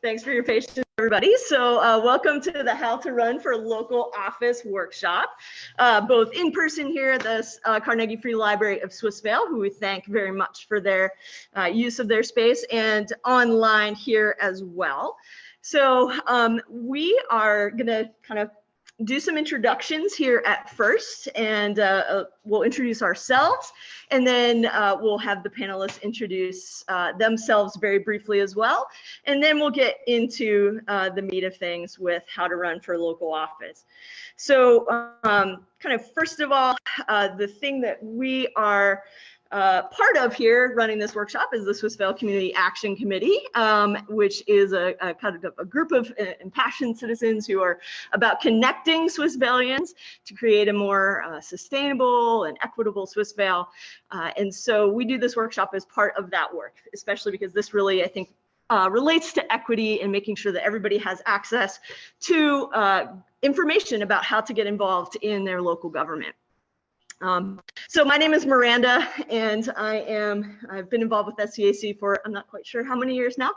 Thanks for your patience, everybody. So welcome to the How to Run for Local Office workshop, both in person here at the Carnegie Free Library of Swissvale, who we thank very much for their use of their space, and online here as well. So we are going to kind of do some introductions here at first, and we'll introduce ourselves, and then we'll have the panelists introduce themselves very briefly as well, and then we'll get into the meat of things with how to run for local office. So kind of first of all, the thing that we are part of here running this workshop is the Swissvale Community Action Committee, which is a kind of a group of impassioned citizens who are about connecting Swissvalians to create a more sustainable and equitable Swissvale. And so we do this workshop as part of that work, especially because this really, I think, relates to equity and making sure that everybody has access to information about how to get involved in their local government. So my name is Miranda, and I've been involved with SCAC for, I'm not quite sure how many years now,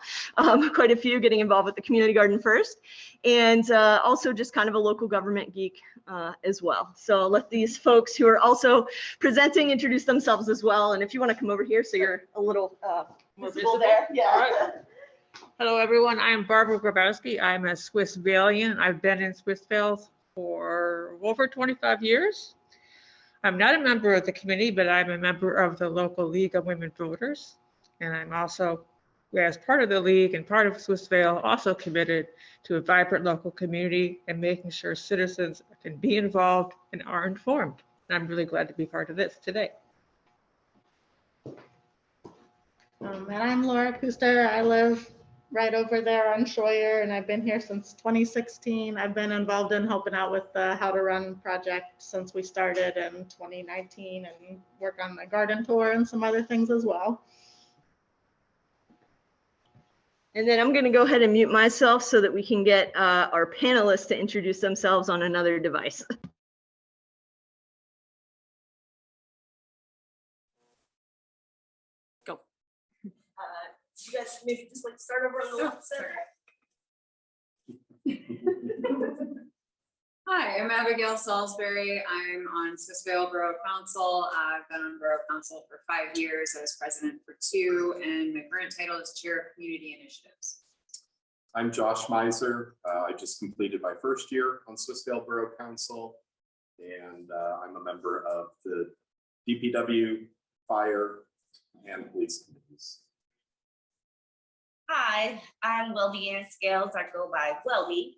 quite a few, getting involved with the community garden first, and also just kind of a local government geek as well. So I'll let these folks who are also presenting introduce themselves as well. And if you want to come over here so you're a little visible there. Yeah. All right. Hello, everyone. I'm Barbara Grabowski. I'm a Swissvalian. I've been in Swissvale for over 25 years. I'm not a member of the committee, but I'm a member of the local League of Women Voters. And I'm also, as part of the League and part of Swissvale, also committed to a vibrant local community and making sure citizens can be involved and are informed. And I'm really glad to be part of this today. And I'm Laura Kuster. I live right over there on Schroyer, and I've been here since 2016. I've been involved in helping out with the How to Run project since we started in 2019, and work on the garden tour and some other things as well. And then I'm going to go ahead and mute myself so that we can get our panelists to introduce themselves on another device. Go. You guys maybe just like start over on the left center. Hi, I'm Abigail Salisbury. I'm on Swissvale Borough Council. I've been on Borough Council for 5 years. I was president for 2, and my current title is Chair of Community Initiatives. I'm Josh Miser. I just completed my first year on Swissvale Borough Council, and I'm a member of the DPW, Fire, and Police committees. Hi, I'm Weldianne Scales. I go by Weldi.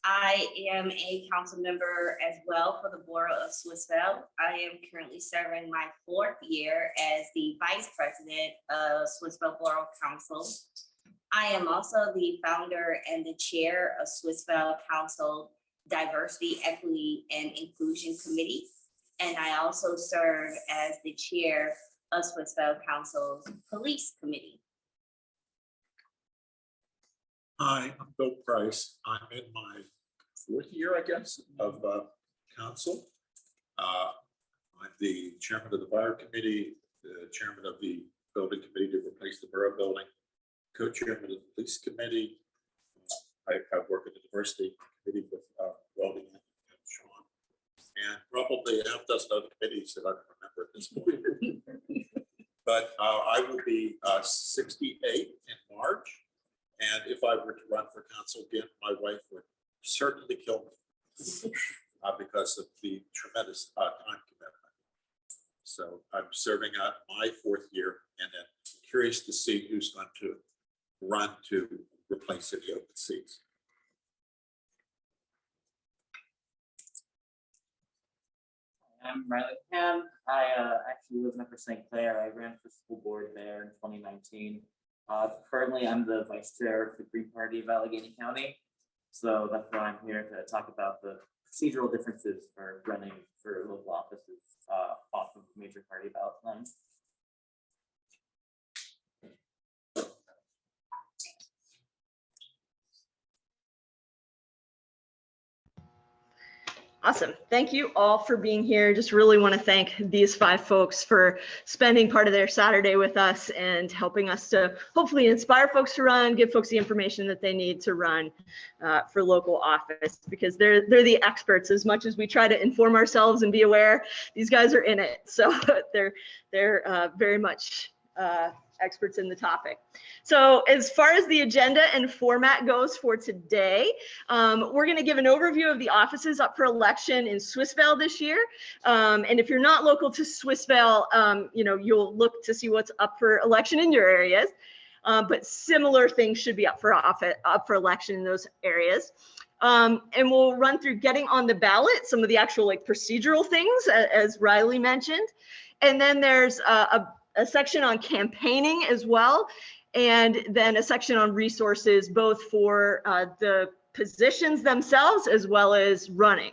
I am a council member as well for the Borough of Swissvale. I am currently serving my 4th year as the vice president of Swissvale Borough Council. I am also the founder and the chair of Swissvale Council Diversity, Equity, and Inclusion Committee. And I also serve as the chair of Swissvale Council's Police Committee. Hi, I'm Bill Price. I'm in my 4th year, I guess, of council. I'm the chairman of the Fire Committee, the chairman of the Building Committee to replace the Borough Building, co-chairman of the Police Committee. I work in the Diversity Committee with Weldi and Sean, and probably a half dozen other committees that I don't remember at this point. But I will be 68 in March. And if I were to run for council again, my wife would certainly kill me because of the tremendous time commitment. So I'm serving out my 4th year, and then curious to see who's going to run to replace any open seats. I'm Riley Mahon. I actually live in Upper St. Clair. I ran for school board there in 2019. Currently, I'm the vice chair of the Green Party of Allegheny County. So that's why I'm here to talk about the procedural differences for running for local offices off of major party ballot lines. Awesome. Thank you all for being here. Just really want to thank these 5 folks for spending part of their Saturday with us and helping us to hopefully inspire folks to run, give folks the information that they need to run for local office, because they're the experts. As much as we try to inform ourselves and be aware, these guys are in it. So they're very much experts in the topic. So as far as the agenda and format goes for today, we're going to give an overview of the offices up for election in Swissvale this year. And if you're not local to Swissvale, you'll look to see what's up for election in your areas. But similar things should be up for election in those areas. And we'll run through getting on the ballot, some of the actual procedural things, as Riley mentioned. And then there's a section on campaigning as well, and then a section on resources, both for the positions themselves as well as running.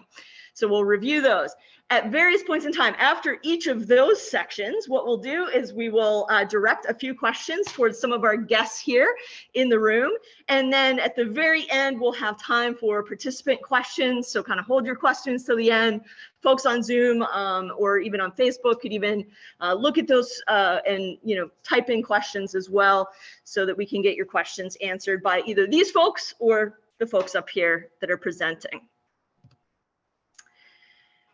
So we'll review those. At various points in time, after each of those sections, what we'll do is we will direct a few questions towards some of our guests here in the room. And then at the very end, we'll have time for participant questions. So kind of hold your questions till the end. Folks on Zoom or even on Facebook could even look at those and type in questions as well, so that we can get your questions answered by either these folks or the folks up here that are presenting.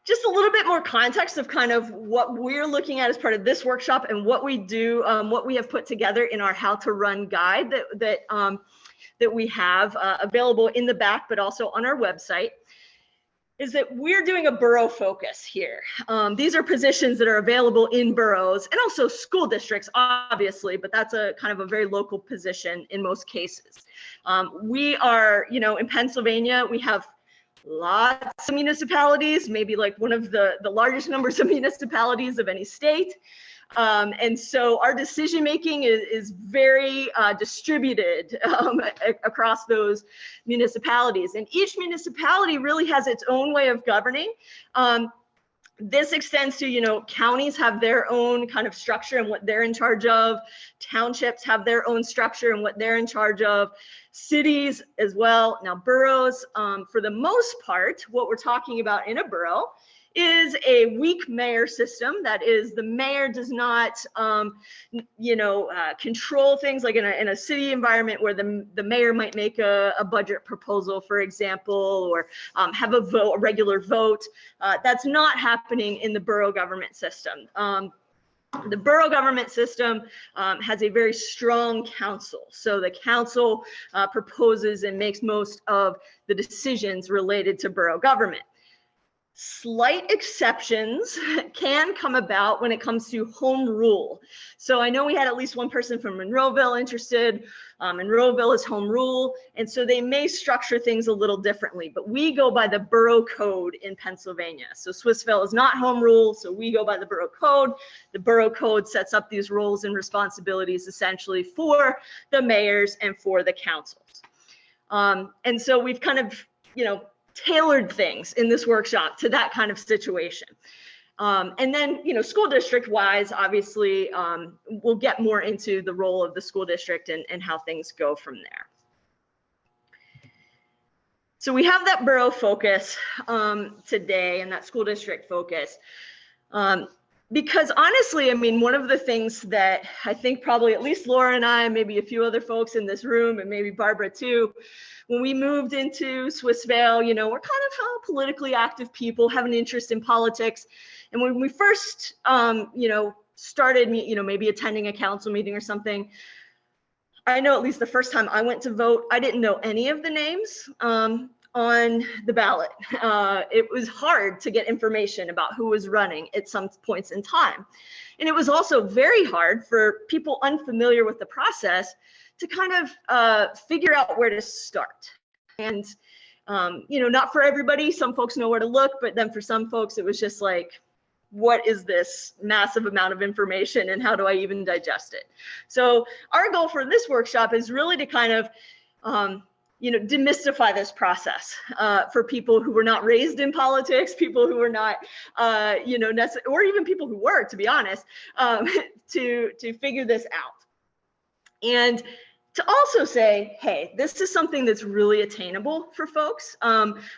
Just a little bit more context of kind of what we're looking at as part of this workshop and what we do, what we have put together in our How to Run guide that we have available in the back, but also on our website, is that we're doing a borough focus here. These are positions that are available in boroughs and also school districts, obviously, but that's a kind of a very local position in most cases. We are, in Pennsylvania, we have lots of municipalities, maybe like one of the largest numbers of municipalities of any state. And so our decision making is very distributed across those municipalities. And each municipality really has its own way of governing. This extends to, counties have their own kind of structure and what they're in charge of. Townships have their own structure and what they're in charge of. Cities as well. Now, boroughs, for the most part, what we're talking about in a borough is a weak mayor system. That is, the mayor does not, control things like in a city environment where the mayor might make a budget proposal, for example, or have a regular vote. That's not happening in the borough government system. The borough government system has a very strong council. So the council proposes and makes most of the decisions related to borough government. Slight exceptions can come about when it comes to home rule. So I know we had at least one person from Monroeville interested. Monroeville is home rule, and so they may structure things a little differently, but we go by the borough code in Pennsylvania. So Swissvale is not home rule, so we go by the borough code. The borough code sets up these roles and responsibilities essentially for the mayors and for the councils. And so we've kind of, tailored things in this workshop to that kind of situation. And then, school district wise, obviously, we'll get more into the role of the school district and how things go from there. So we have that borough focus today and that school district focus. Because honestly, one one of the things that I think probably at least Laura and I, maybe a few other folks in this room, and maybe Barbara too, when we moved into Swissvale, we're kind of politically active people, have an interest in politics. And when we first, started, maybe attending a council meeting or something, I know at least the first time I went to vote, I didn't know any of the names on the ballot. It was hard to get information about who was running at some points in time. And it was also very hard for people unfamiliar with the process to kind of figure out where to start. And, not for everybody, some folks know where to look, but then for some folks, it was just like, what is this massive amount of information and how do I even digest it? So our goal for this workshop is really to kind of, demystify this process for people who were not raised in politics, people who were not, or even people who were, to be honest, to figure this out. And to also say, hey, this is something that's really attainable for folks.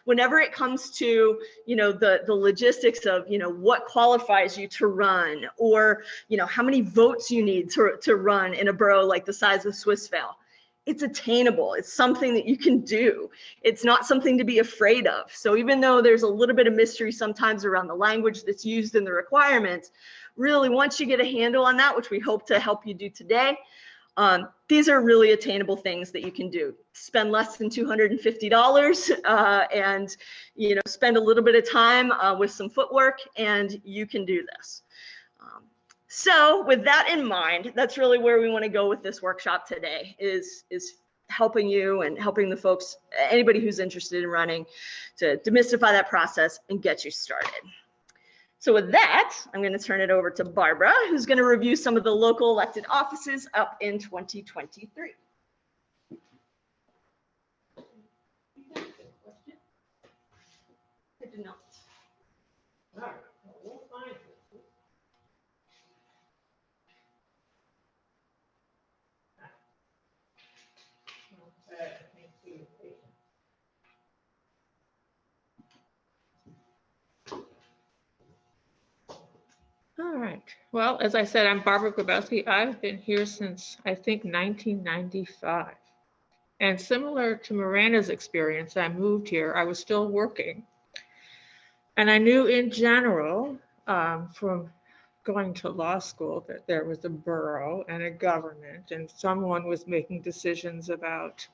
Whenever it comes to, the logistics of, what qualifies you to run, or, how many votes you need to run in a borough like the size of Swissvale. It's attainable. It's something that you can do. It's not something to be afraid of. So even though there's a little bit of mystery sometimes around the language that's used in the requirements, really once you get a handle on that, which we hope to help you do today, these are really attainable things that you can do. Spend less than $250 and spend a little bit of time with some footwork, and you can do this. So with that in mind, that's really where we want to go with this workshop today, is helping you and helping the folks, anybody who's interested in running, to demystify that process and get you started. So with that, I'm going to turn it over to Barbara, who's going to review some of the local elected offices up in 2023. I did not. All right, well, we'll find it. Okay, thank you. All right. Well, as I said, I'm Barbara Grabowski. I've been here since, I think, 1995. And similar to Miranda's experience, I moved here. I was still working. And I knew in general, from going to law school, that there was a borough and a government, and someone was making decisions about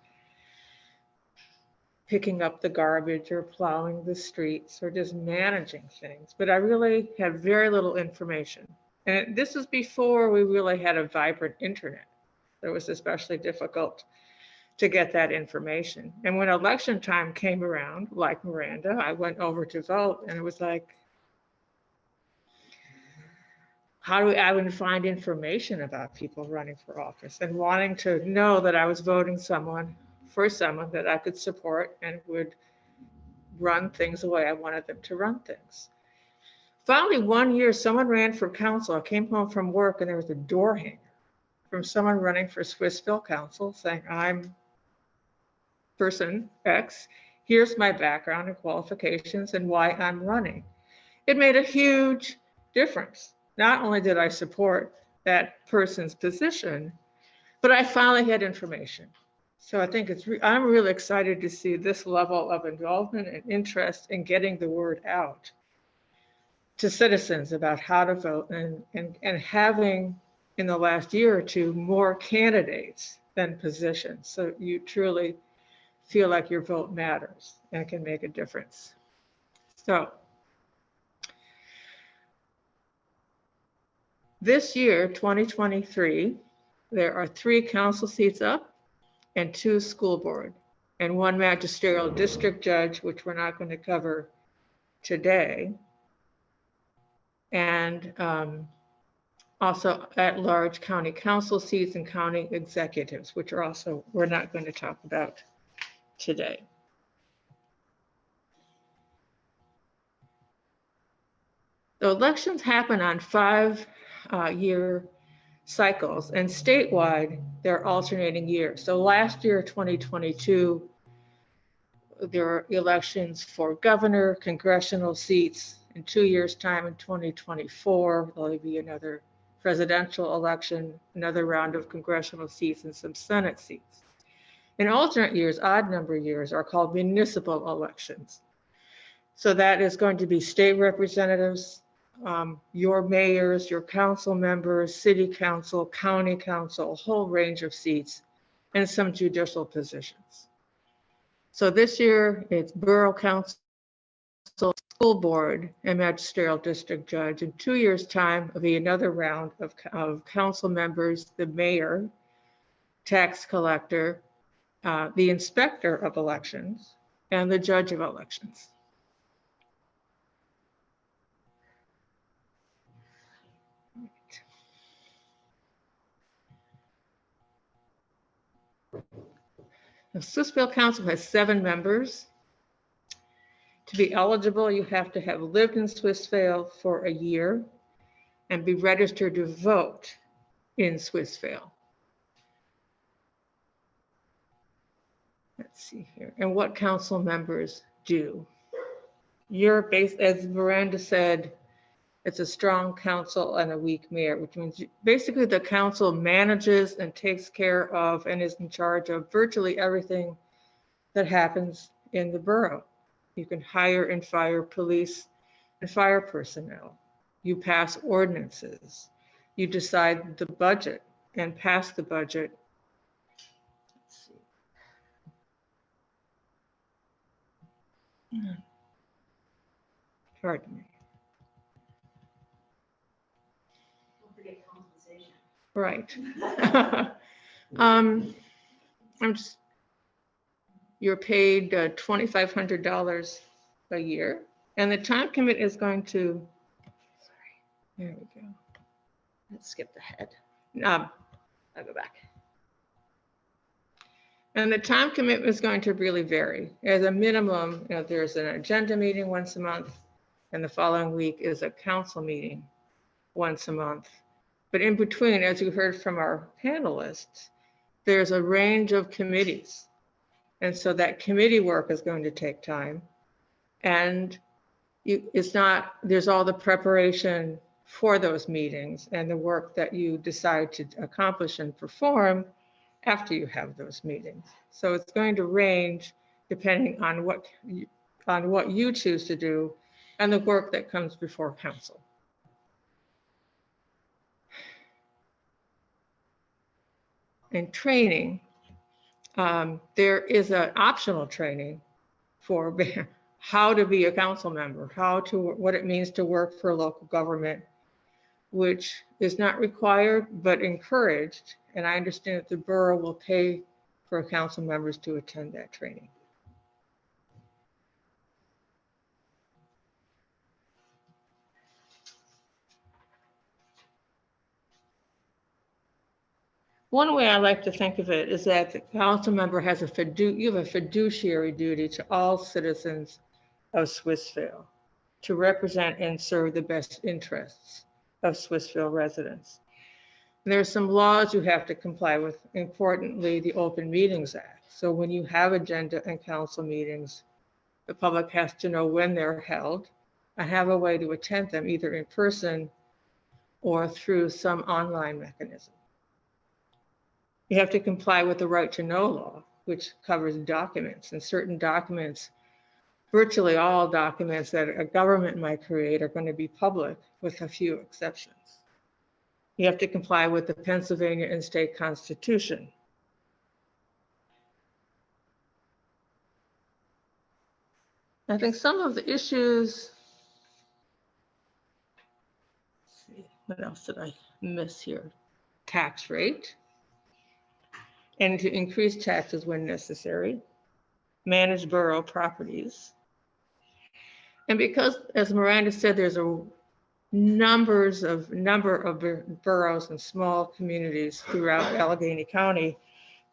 picking up the garbage or plowing the streets or just managing things. But I really had very little information. And this was before we really had a vibrant internet. It was especially difficult to get that information. And when election time came around, like Miranda, I went over to vote, and it was like, how do I even find information about people running for office, and wanting to know that I was voting for someone that I could support and would run things the way I wanted them to run things. Finally, one year, someone ran for council. I came home from work, and there was a door hanger from someone running for Swissvale Council saying, I'm person X, here's my background and qualifications and why I'm running. It made a huge difference. Not only did I support that person's position, but I finally had information. So I think I'm really excited to see this level of involvement and interest in getting the word out to citizens about how to vote, and having in the last year or two more candidates than positions. So you truly feel like your vote matters and can make a difference. So this year, 2023, there are 3 council seats up and 2 school board, and 1 magisterial district judge, which we're not going to cover today, and also at-large county council seats and county executives, which are also we're not going to talk about today. The elections happen on 5-year cycles, and statewide, they're alternating years. So last year, 2022, there were elections for governor, congressional seats. In 2 years' time, in 2024, there'll be another presidential election, another round of congressional seats, and some Senate seats. In alternate years, odd number years, are called municipal elections. So that is going to be state representatives, your mayors, your council members, city council, county council, a whole range of seats, and some judicial positions. So this year, it's borough council, school board, and magisterial district judge. In 2 years' time, there'll be another round of council members, the mayor, tax collector, the inspector of elections, and the judge of elections. The Swissvale Council has 7 members. To be eligible, you have to have lived in Swissvale for a year and be registered to vote in Swissvale. let's see here, and what council members do. You're based, as Miranda said, it's a strong council and a weak mayor, which means basically the council manages and takes care of and is in charge of virtually everything that happens in the borough. You can hire and fire police and fire personnel. You pass ordinances. You decide the budget and pass the budget. Let's see. Pardon me. Right. You're paid $2,500 a year, and the time commit is going to, sorry, there we go. Let's skip the head. I'll go back. And the time commitment is going to really vary. As a minimum, there's an agenda meeting once a month, and the following week is a council meeting once a month. But in between, as you heard from our panelists, there's a range of committees. And so that committee work is going to take time. And there's all the preparation for those meetings and the work that you decide to accomplish and perform after you have those meetings. So it's going to range depending on what you choose to do and the work that comes before council. In training, there is an optional training for how to be a council member, what it means to work for local government, which is not required but encouraged. And I understand that the borough will pay for council members to attend that training. One way I like to think of it is that the council member has you have a fiduciary duty to all citizens of Swissvale to represent and serve the best interests of Swissvale residents. And there are some laws you have to comply with, importantly, the Open Meetings Act. So when you have agenda and council meetings, the public has to know when they're held and have a way to attend them either in person or through some online mechanism. You have to comply with the right to know law, which covers documents, and certain documents, virtually all documents that a government might create are going to be public with a few exceptions. You have to comply with the Pennsylvania and state constitution. I think some of the issues, let's see, what else did I miss here? Tax rate, and to increase taxes when necessary, manage borough properties. And because, as Miranda said, there's a number of boroughs and small communities throughout Allegheny County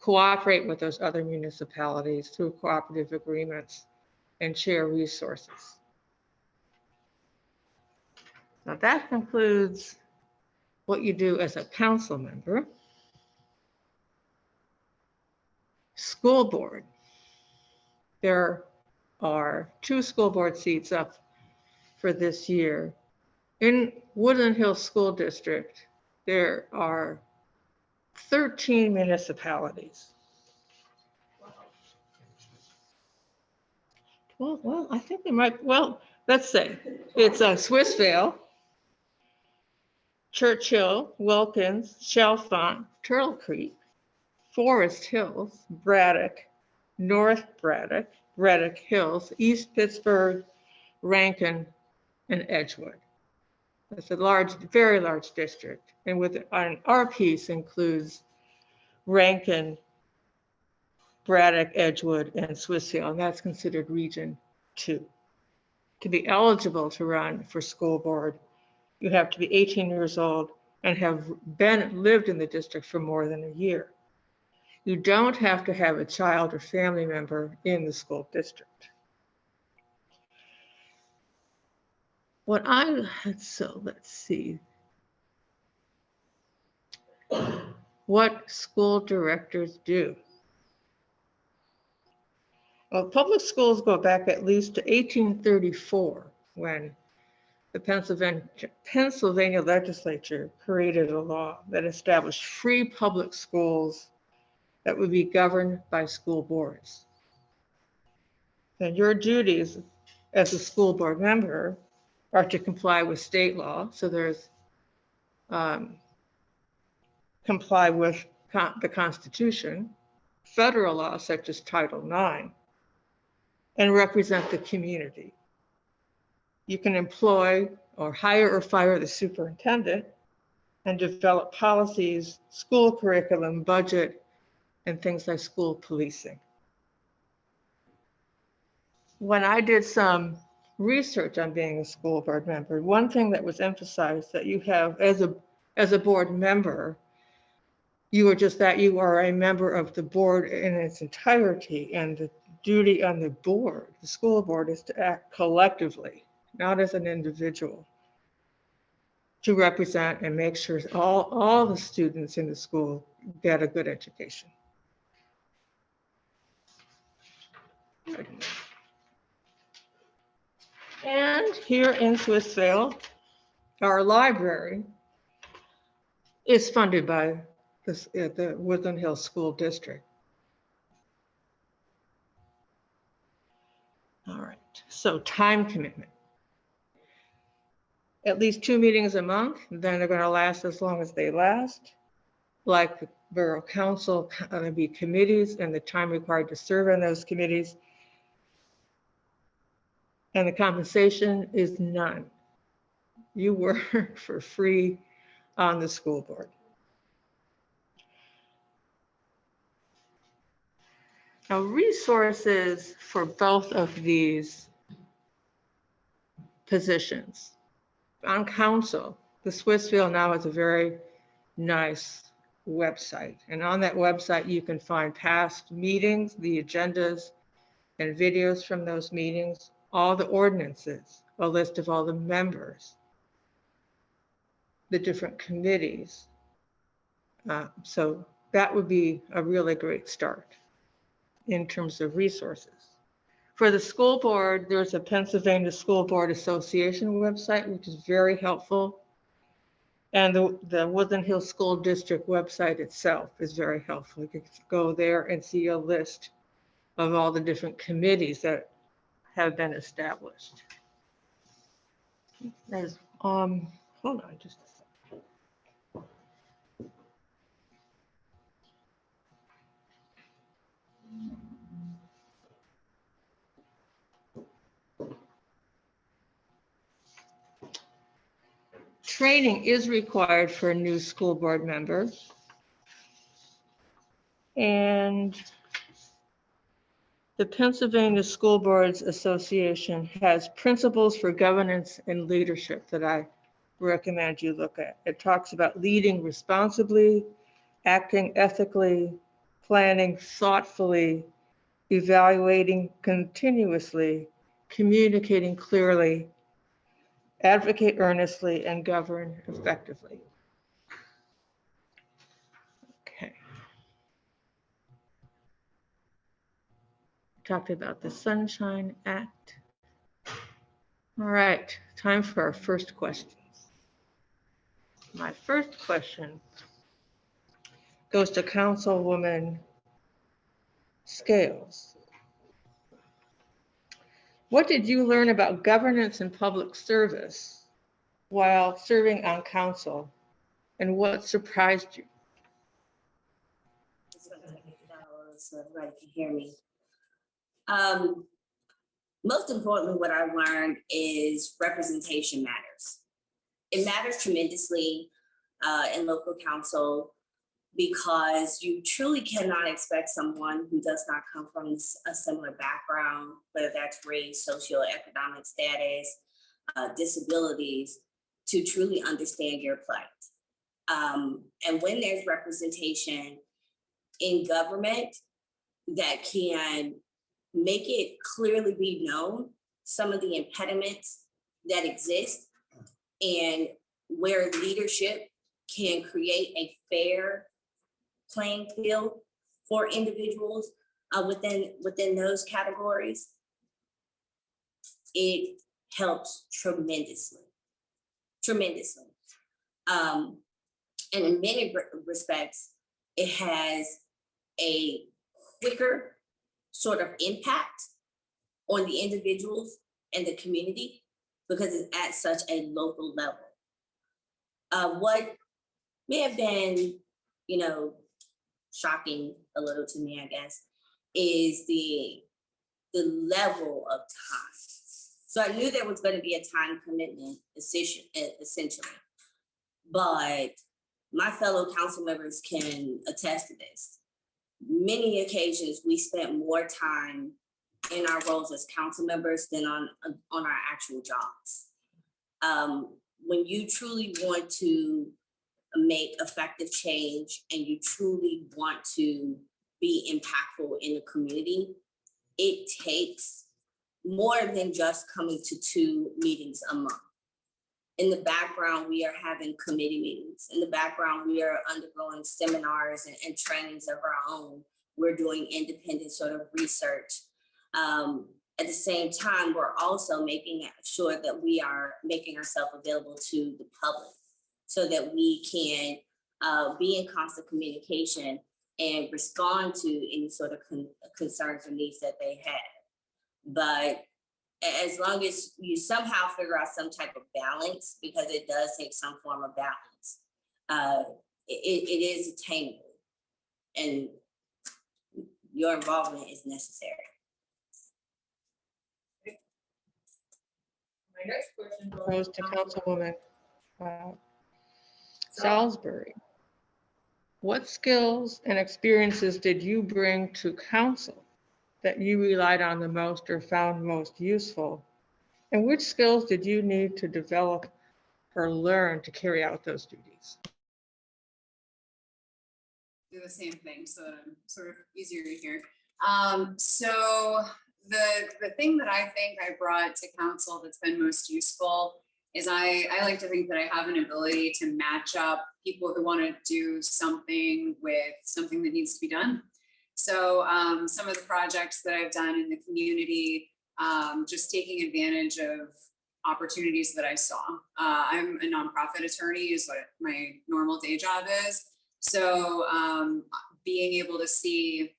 cooperate with those other municipalities through cooperative agreements and share resources. Now that concludes what you do as a council member. School board. There are 2 school board seats up for this year. In Woodland Hills School District, there are 13 municipalities. Well, I think they might, well, let's say it's Swissvale, Churchill, Wilkins, Chalfont, Turtle Creek, Forest Hills, Braddock, North Braddock, Reddick Hills, East Pittsburgh, Rankin, and Edgewood. It's a large, very large district. And our piece includes Rankin, Braddock, Edgewood, and Swissvale, and that's considered Region 2. To be eligible to run for school board, you have to be 18 years old and have lived in the district for more than a year. You don't have to have a child or family member in the school district. So let's see. What school directors do. Well, public schools go back at least to 1834, when the Pennsylvania legislature created a law that established free public schools that would be governed by school boards. And your duties as a school board member are to comply with state law. So there's comply with the Constitution, federal law such as Title IX, and represent the community. You can employ or hire or fire the superintendent and develop policies, school curriculum, budget, and things like school policing. When I did some research on being a school board member, one thing that was emphasized that you have as a board member, you are just that, you are a member of the board in its entirety, and the duty on the board, the school board, is to act collectively, not as an individual, to represent and make sure all the students in the school get a good education. And here in Swissvale, our library is funded by the Woodland Hills School District. All right, so time commitment. At least 2 meetings a month, then they're going to last as long as they last. Like the Borough Council, there'll be committees and the time required to serve on those committees. And the compensation is none. You work for free on the school board. Now, resources for both of these positions. On council, the Swissvale now has a very nice website. And on that website, you can find past meetings, the agendas and videos from those meetings, all the ordinances, a list of all the members, the different committees. So that would be a really great start in terms of resources. For the school board, there's a Pennsylvania School Board Association website, which is very helpful. And the Woodland Hills School District website itself is very helpful. You can go there and see a list of all the different committees that have been established. There's, hold on just a second. Training is required for a new school board member. And the Pennsylvania School Boards Association has principles for governance and leadership that I recommend you look at. It talks about leading responsibly, acting ethically, planning thoughtfully, evaluating continuously, communicating clearly, advocate earnestly, and govern effectively. Okay. Talked about the Sunshine Act. All right, time for our first questions. My first question goes to Councilwoman Scales. What did you learn about governance and public service while serving on council, and what surprised you? So everybody can hear me. Most importantly, what I learned is representation matters. It matters tremendously in local council, because you truly cannot expect someone who does not come from a similar background, whether that's race, socioeconomic status, disabilities, to truly understand your plight. And when there's representation in government that can make it clearly be known some of the impediments that exist, and where leadership can create a fair playing field for individuals, within those categories, it helps tremendously. And in many respects, it has a quicker sort of impact on the individuals and the community because it's at such a local level. What may have been, shocking a little to me, I guess, is the level of time. So I knew there was going to be a time commitment, essentially, but my fellow council members can attest to this. Many occasions we spent more time in our roles as council members than on our actual jobs. When you truly want to make effective change and you truly want to be impactful in the community, it takes more than just coming to 2 meetings a month. In the background, we are having committee meetings. In the background, we are undergoing seminars and trainings of our own. We're doing independent sort of research. At the same time, we're also making sure that we are making ourselves available to the public so that we can be in constant communication and respond to any sort of concerns or needs that they have. But as long as you somehow figure out some type of balance, because it does take some form of balance, it is attainable, and your involvement is necessary. My next question Goes to Councilwoman Salisbury. What skills and experiences did you bring to council that you relied on the most or found most useful? And which skills did you need to develop or learn to carry out those duties? Do the same thing, so that I'm sort of easier to hear. So the thing that I think I brought to council that's been most useful is I like to think that I have an ability to match up people who want to do something with something that needs to be done. So some of the projects that I've done in the community, just taking advantage of opportunities that I saw. I'm a nonprofit attorney is what my normal day job is. So being able to see,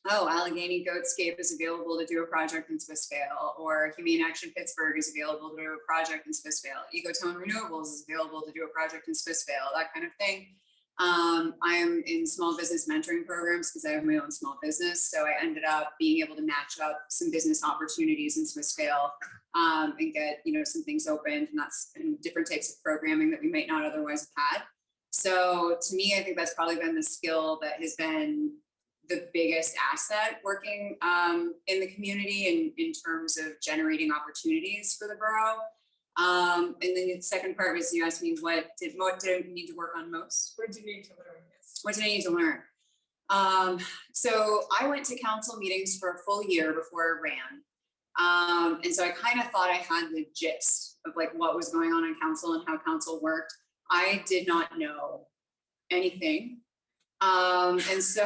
Allegheny Goatscape is available to do a project in Swissvale, or Humane Action Pittsburgh is available to do a project in Swissvale. Ecotone Renewables is available to do a project in Swissvale, that kind of thing. I'm in small business mentoring programs because I have my own small business. So I ended up being able to match up some business opportunities in Swissvale and get, some things opened, and that's in different types of programming that we might not otherwise have had. So to me, I think that's probably been the skill that has been the biggest asset working in the community in terms of generating opportunities for the borough. And then the second part was you asked me what did I need to work on most? What did you need to learn? What did I need to learn? So I went to council meetings for a full year before I ran. And so I kind of thought I had the gist of like what was going on council and how council worked. I did not know anything. And so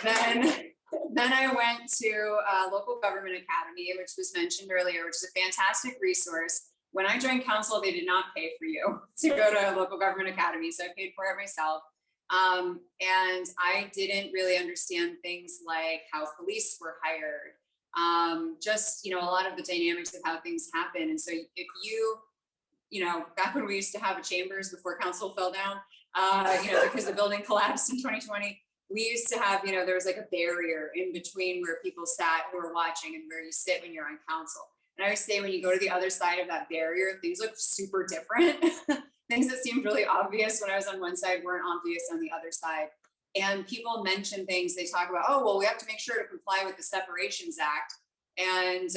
then I went to Local Government Academy, which was mentioned earlier, which is a fantastic resource. When I joined council, they did not pay for you to go to Local Government Academy, so I paid for it myself. And I didn't really understand things like how police were hired, just, a lot of the dynamics of how things happen. And so if back when we used to have a chambers before council fell down, because the building collapsed in 2020, we used to have, there was like a barrier in between where people sat who were watching and where you sit when you're on council. And I would say when you go to the other side of that barrier, things look super different. Things that seemed really obvious when I was on one side weren't obvious on the other side. And people mention things, they talk about, we have to make sure to comply with the Separations Act. And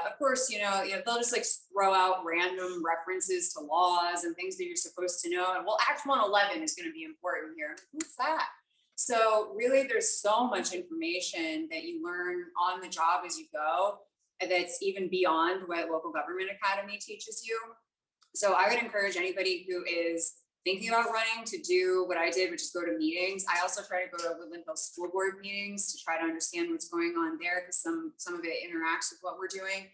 of course, they'll just like throw out random references to laws and things that you're supposed to know. And Act 111 is going to be important here. What's that? So really, there's so much information that you learn on the job as you go that's even beyond what Local Government Academy teaches you. So I would encourage anybody who is thinking about running to do what I did, which is go to meetings. I also try to go to Woodland Hills School Board meetings to try to understand what's going on there, because some of it interacts with what we're doing.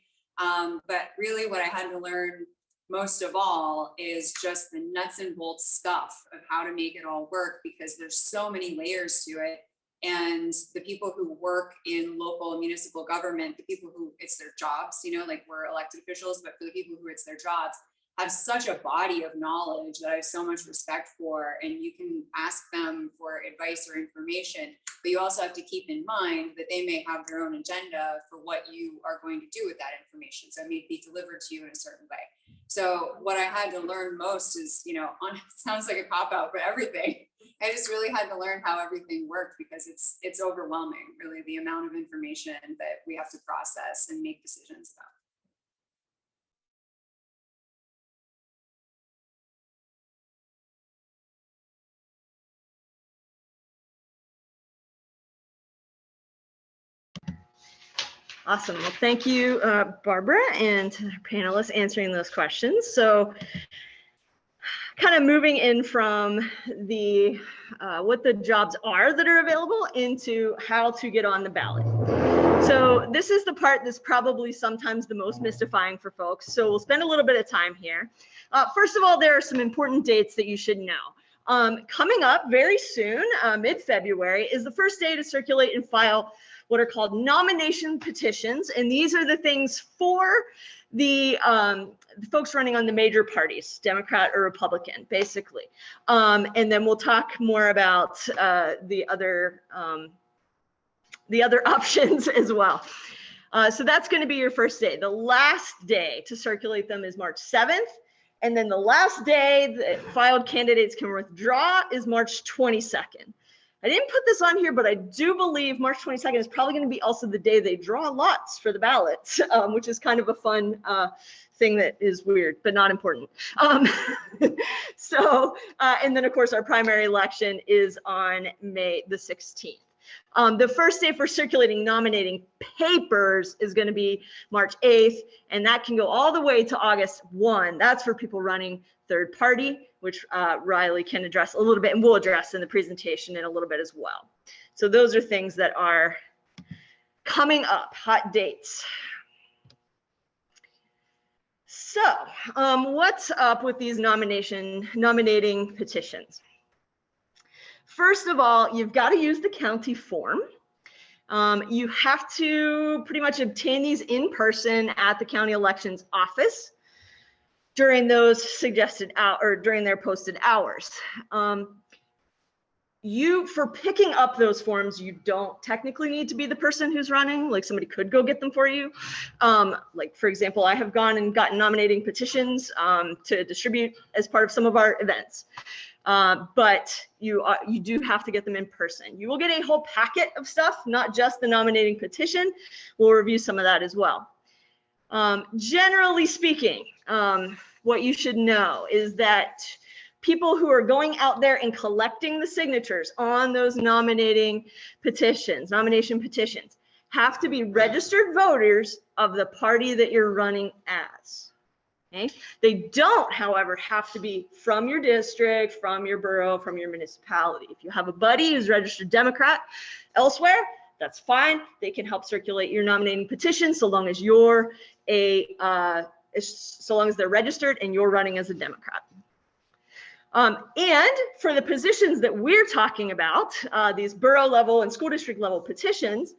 But really what I had to learn most of all is just the nuts and bolts stuff of how to make it all work, because there's so many layers to it. And the people who work in local municipal government, the people who it's their jobs, you know, like we're elected officials, but for the people who it's their jobs, have such a body of knowledge that I have so much respect for. And you can ask them for advice or information, but you also have to keep in mind that they may have their own agenda for what you are going to do with that information. So it may be delivered to you in a certain way. So what I had to learn most is, you know, it sounds like a cop out, but everything. I just really had to learn how everything worked, because it's overwhelming, really, the amount of information that we have to process and make decisions about. Awesome. Well, thank you, Barbara, and to our panelists answering those questions. So kind of moving in from the what the jobs are that are available into how to get on the ballot. So this is the part that's probably sometimes the most mystifying for folks. So we'll spend a little bit of time here. First of all, there are some important dates that you should know. Coming up very soon, mid-February, is the first day to circulate and file what are called nomination petitions. And these are the things for the folks running on the major parties, Democrat or Republican, basically. And then we'll talk more about the other options as well. So that's going to be your first day. The last day to circulate them is March 7th. And then the last day that filed candidates can withdraw is March 22nd. I didn't put this on here, but I do believe March 22nd is probably going to be also the day they draw lots for the ballots, which is kind of a fun thing that is weird, but not important. And then of course our primary election is on May the 16th. The first day for circulating nominating papers is going to be March 8th, and that can go all the way to August 1. That's for people running third party, which Riley can address a little bit, and we'll address in the presentation in a little bit as well. So those are things that are coming up, hot dates. So what's up with these nominating petitions? First of all, you've got to use the county form. You have to pretty much obtain these in person at the county elections office during those suggested or during their posted hours. For picking up those forms, you don't technically need to be the person who's running. Like somebody could go get them for you. Like for example, I have gone and gotten nominating petitions to distribute as part of some of our events. But you do have to get them in person. You will get a whole packet of stuff, not just the nominating petition. We'll review some of that as well. Generally speaking, what you should know is that people who are going out there and collecting the signatures on those nomination petitions, have to be registered voters of the party that you're running as. Okay? They don't, however, have to be from your district, from your borough, from your municipality. If you have a buddy who's registered Democrat elsewhere, that's fine. They can help circulate your nominating petition so long as you're so long as they're registered and you're running as a Democrat. And for the positions that we're talking about, these borough level and school district level petitions,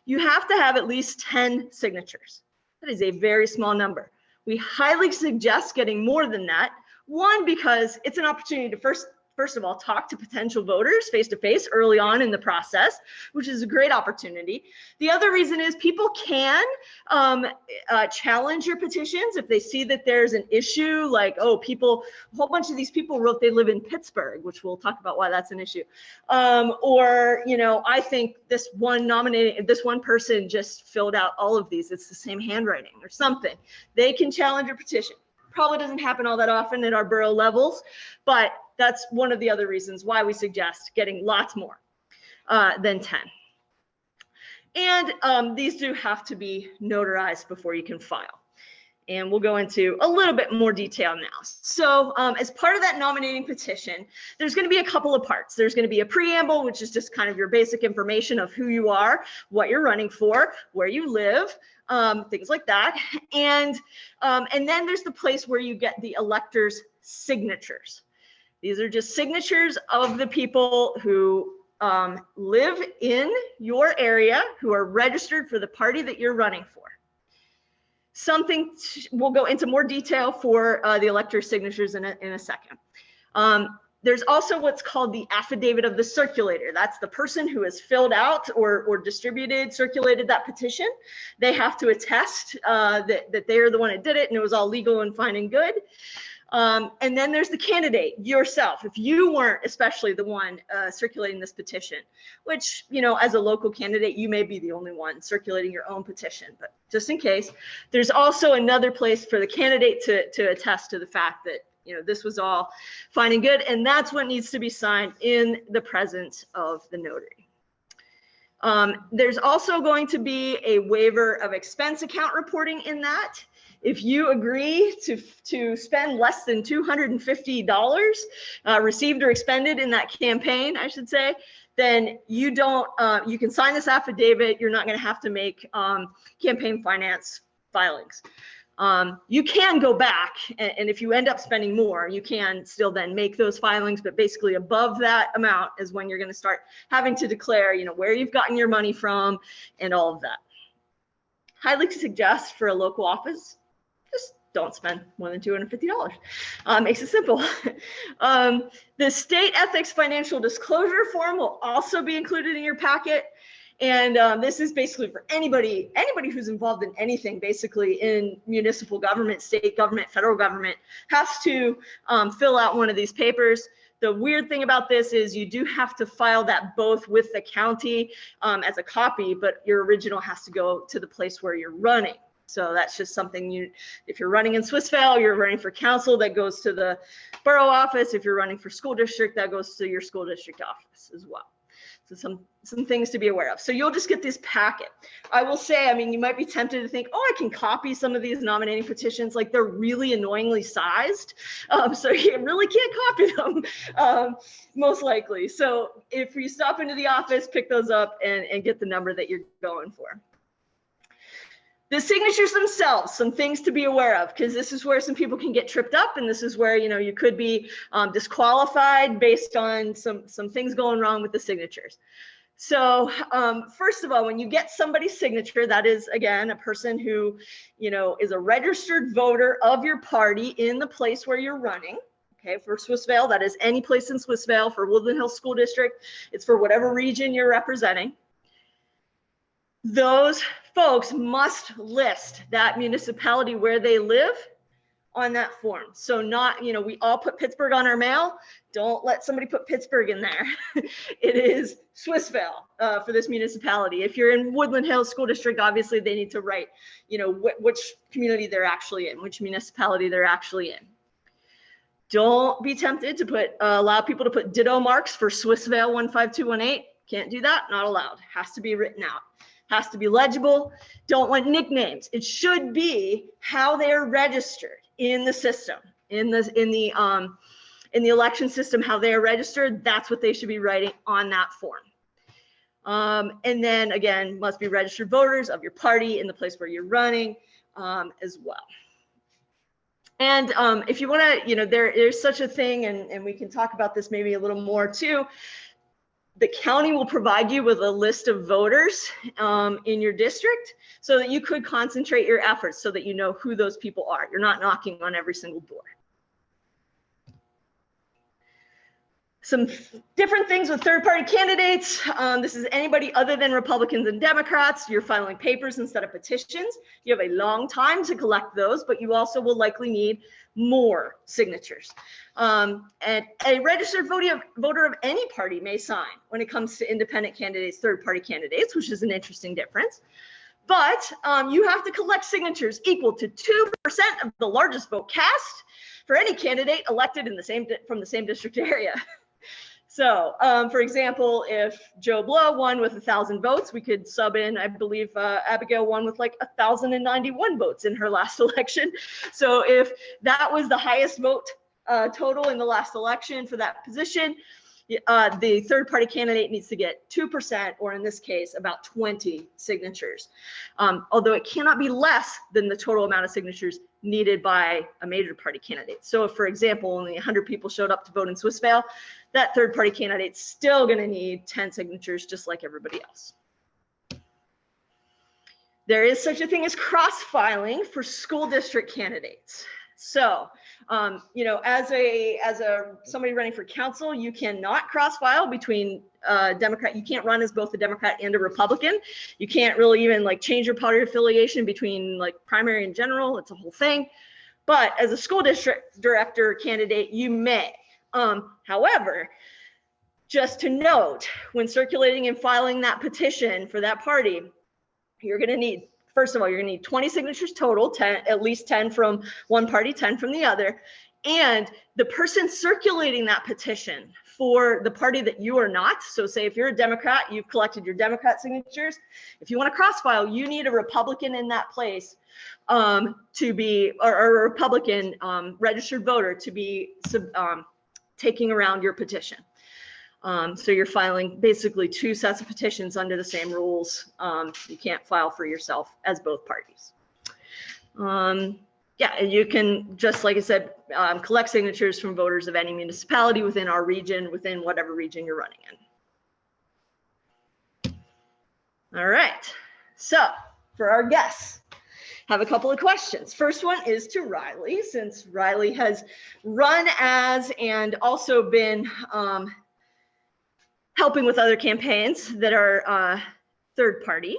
you have to have at least 10 signatures. That is a very small number. We highly suggest getting more than that. One, because it's an opportunity to first of all, talk to potential voters face to face early on in the process, which is a great opportunity. The other reason is people can challenge your petitions if they see that there's an issue, like, oh, a whole bunch of these people wrote they live in Pittsburgh, which we'll talk about why that's an issue. Or, you know, I think this one person just filled out all of these. It's the same handwriting or something. They can challenge your petition. Probably doesn't happen all that often at our borough levels, but that's one of the other reasons why we suggest getting lots more than 10. And these do have to be notarized before you can file. And we'll go into a little bit more detail now. So as part of that nominating petition, there's going to be a couple of parts. There's going to be a preamble, which is just kind of your basic information of who you are, what you're running for, where you live, things like that. And then there's the place where you get the electors' signatures. These are just signatures of the people who live in your area, who are registered for the party that you're running for. We'll go into more detail for the elector signatures in a second. There's also what's called the affidavit of the circulator. That's the person who has filled out or circulated that petition. They have to attest that they are the one that did it and it was all legal and fine and good. And then there's the candidate yourself. If you weren't especially the one circulating this petition, which, you know, as a local candidate, you may be the only one circulating your own petition, but just in case, there's also another place for the candidate to attest to the fact that, you know, this was all fine and good. And that's what needs to be signed in the presence of the notary. There's also going to be a waiver of expense account reporting in that. If you agree to spend less than $250 received or expended in that campaign, I should say, then you can sign this affidavit. You're not going to have to make campaign finance filings. You can go back, and if you end up spending more, you can still then make those filings, but basically above that amount is when you're going to start having to declare, you know, where you've gotten your money from and all of that. Highly suggest for a local office, just don't spend more than $250. Makes it simple. The state ethics financial disclosure form will also be included in your packet. And this is basically for anybody who's involved in anything, basically in municipal government, state government, federal government, has to fill out one of these papers. The weird thing about this is you do have to file that both with the county as a copy, but your original has to go to the place where you're running. So that's just something if you're running in Swissvale, you're running for council, that goes to the borough office. If you're running for school district, that goes to your school district office as well. So some things to be aware of. So you'll just get this packet. I will say, I mean, you might be tempted to think, oh, I can copy some of these nominating petitions. Like, they're really annoyingly sized. So you really can't copy them, most likely. So if you stop into the office, pick those up and get the number that you're going for. The signatures themselves, some things to be aware of, because this is where some people can get tripped up, and this is where, you know, you could be disqualified based on some things going wrong with the signatures. So first of all, when you get somebody's signature, that is, again, a person who, you know, is a registered voter of your party in the place where you're running. Okay, for Swissvale, that is any place in Swissvale. For Woodland Hills School District, it's for whatever region you're representing. Those folks must list that municipality where they live on that form. So not, you know, we all put Pittsburgh on our mail. Don't let somebody put Pittsburgh in there. It is Swissvale for this municipality. If you're in Woodland Hills School District, obviously they need to write, you know, which community they're actually in, which municipality they're actually in. Don't be tempted to put, allow people to put ditto marks for Swissvale 15218. Can't do that, not allowed. Has to be written out. Has to be legible. Don't want nicknames. It should be how they're registered in the system, in the election system, how they are registered. That's what they should be writing on that form. And then again, must be registered voters of your party in the place where you're running as well. And if you want to, you know, there's such a thing, and we can talk about this maybe a little more too. The county will provide you with a list of voters in your district so that you could concentrate your efforts so that you know who those people are. You're not knocking on every single door. Some different things with third-party candidates. This is anybody other than Republicans and Democrats. You're filing papers instead of petitions. You have a long time to collect those, but you also will likely need more signatures. And a registered voter of any party may sign when it comes to independent candidates, third-party candidates, which is an interesting difference. But you have to collect signatures equal to 2% of the largest vote cast for any candidate elected in from the same district area. So, for example, if Joe Blow won with 1,000 votes, we could sub in, I believe Abigail won with like 1,091 votes in her last election. So if that was the highest vote total in the last election for that position, the third party candidate needs to get 2%, or in this case, about 20 signatures. Although it cannot be less than the total amount of signatures needed by a major party candidate. So if, for example, only 100 people showed up to vote in Swissvale, that third party candidate's still going to need 10 signatures, just like everybody else. There is such a thing as cross-filing for school district candidates. So, you know, as somebody running for council, you cannot cross-file between Democrat. You can't run as both a Democrat and a Republican. You can't really even like change your party affiliation between like primary and general. It's a whole thing. But as a school district director candidate, you may. However, just to note, when circulating and filing that petition for that party, you're going to need, first of all, you're going to need 20 signatures total, 10, at least 10 from one party, 10 from the other. And the person circulating that petition for the party that you are not, so say if you're a Democrat, you've collected your Democrat signatures. If you want to cross-file, you need a Republican in that place to be, or a Republican registered voter to be taking around your petition. So you're filing basically two sets of petitions under the same rules. You can't file for yourself as both parties. Yeah, and you can, just like I said, collect signatures from voters of any municipality within our region, within whatever region you're running in. All right, so for our guests, have a couple of questions. First one is to Riley, since Riley has run as and also been helping with other campaigns that are third party.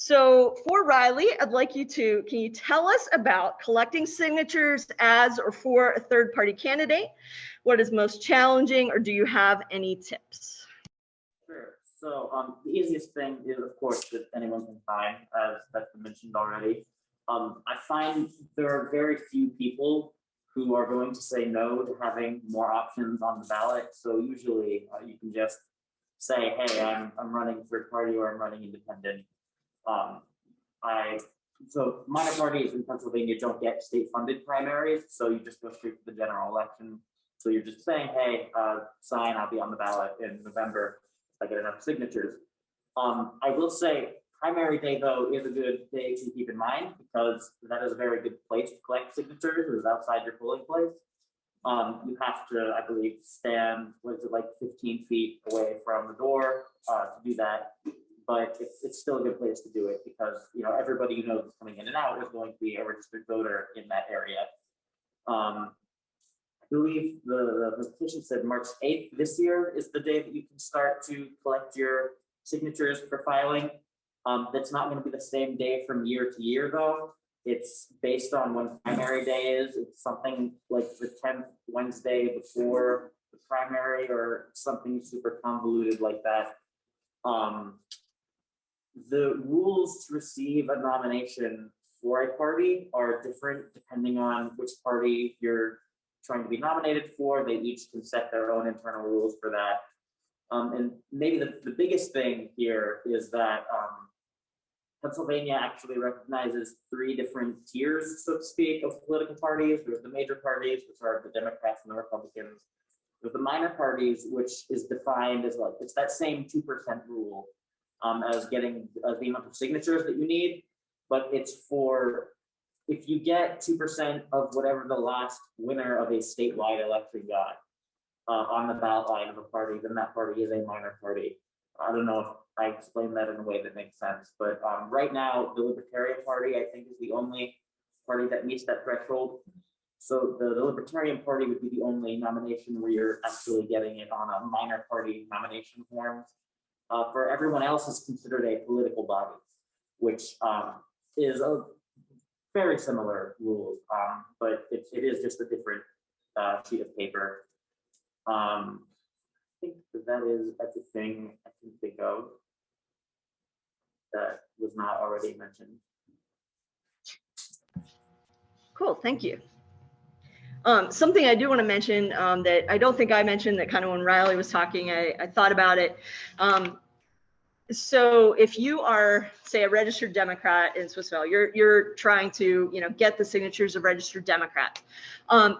So for Riley, I'd like you to, can you tell us about collecting signatures as or for a third party candidate? What is most challenging, or do you have any tips? Sure. So the easiest thing is, of course, that anyone can find, as that's been mentioned already. I find there are very few people who are going to say no to having more options on the ballot. So usually you can just say, hey, I'm running third party or I'm running independent. So minor parties in Pennsylvania don't get state funded primaries, so you just go straight to the general election. So you're just saying, hey, sign, I'll be on the ballot in November if I get enough signatures. I will say primary day though is a good day to keep in mind, because that is a very good place to collect signatures, is outside your polling place. You have to, I believe, stand, what is it, like 15 feet away from the door to do that. But it's still a good place to do it, because you know everybody you know that's coming in and out is going to be a registered voter in that area. I believe the petition said March 8th this year is the day that you can start to collect your signatures for filing. That's not going to be the same day from year to year though. It's based on when primary day is. It's something like the 10th Wednesday before the primary, or something super convoluted like that. The rules to receive a nomination for a party are different depending on which party you're trying to be nominated for. They each can set their own internal rules for that. And maybe the biggest thing here is that Pennsylvania actually recognizes 3 different tiers, so to speak, of political parties. There's the major parties, which are the Democrats and the Republicans. There's the minor parties, which is defined as like, it's that same 2% rule as getting the amount of signatures that you need, but it's for, if you get 2% of whatever the last winner of a statewide election got on the ballot line of a party, then that party is a minor party. I don't know if I explained that in a way that makes sense, but right now the Libertarian Party, I think, is the only party that meets that threshold. So the Libertarian Party would be the only nomination where you're actually getting it on a minor party nomination form. For everyone else, is considered a political body, which is a very similar rules, but it is just a different sheet of paper. I think that is everything I can think of that was not already mentioned. Cool, thank you. Something I do want to mention that I don't think I mentioned, that kind of when Riley was talking, I thought about it. So if you are, say, a registered Democrat in Swissvale, you're trying to, get the signatures of registered Democrats.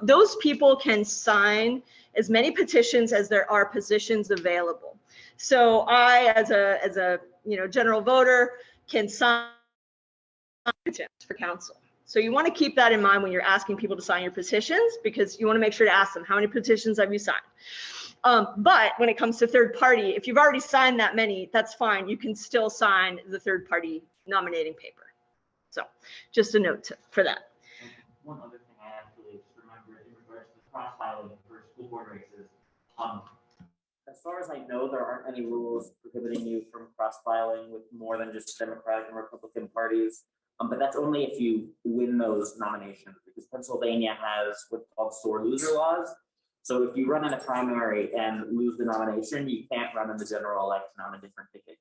Those people can sign as many petitions as there are positions available. So I, as a general voter, can sign petitions for council. So you want to keep that in mind when you're asking people to sign your petitions, because you want to make sure to ask them, how many petitions have you signed? But when it comes to third party, if you've already signed that many, that's fine. You can still sign the third party nominating paper. So just a note for that. One other thing I actually remember in regards to cross filing for school board races. As far as I know, there aren't any rules prohibiting you from cross filing with more than just Democratic and Republican parties. But that's only if you win those nominations, because Pennsylvania has what's called sore loser laws. So if you run in a primary and lose the nomination, you can't run in the general election on a different ticket.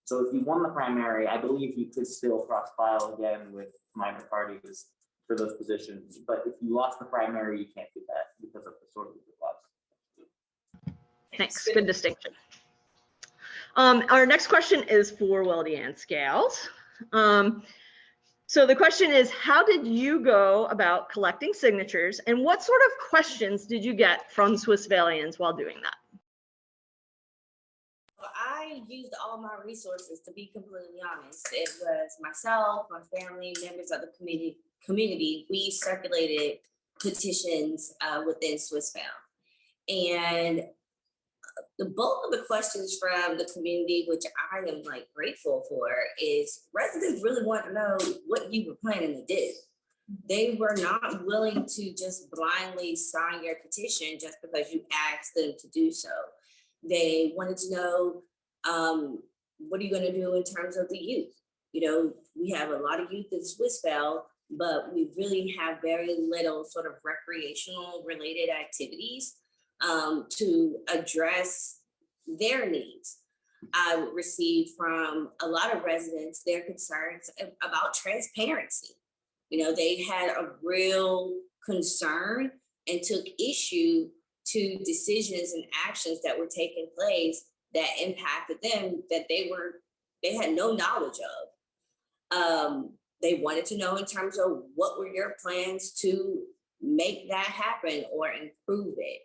So if you won the primary, I believe you could still cross file again with minor parties for those positions. But if you lost the primary, you can't do that because of the sore loser laws. Thanks. Good distinction. Our next question is for Weldianne Scales. So the question is, how did you go about collecting signatures, and what sort of questions did you get from Swissvalians while doing that? Well, I used all my resources, to be completely honest. It was myself, my family, members of the community. We circulated petitions within Swissvale. And the bulk of the questions from the community, which I am grateful for, is residents really want to know what you were planning to do. They were not willing to just blindly sign your petition just because you asked them to do so. They wanted to know, what are you going to do in terms of the youth? We have a lot of youth in Swissvale, but we really have very little sort of recreational related activities to address their needs. I received from a lot of residents their concerns about transparency. They had a real concern and took issue to decisions and actions that were taking place that impacted them, that they had no knowledge of. They wanted to know in terms of what were your plans to make that happen or improve it.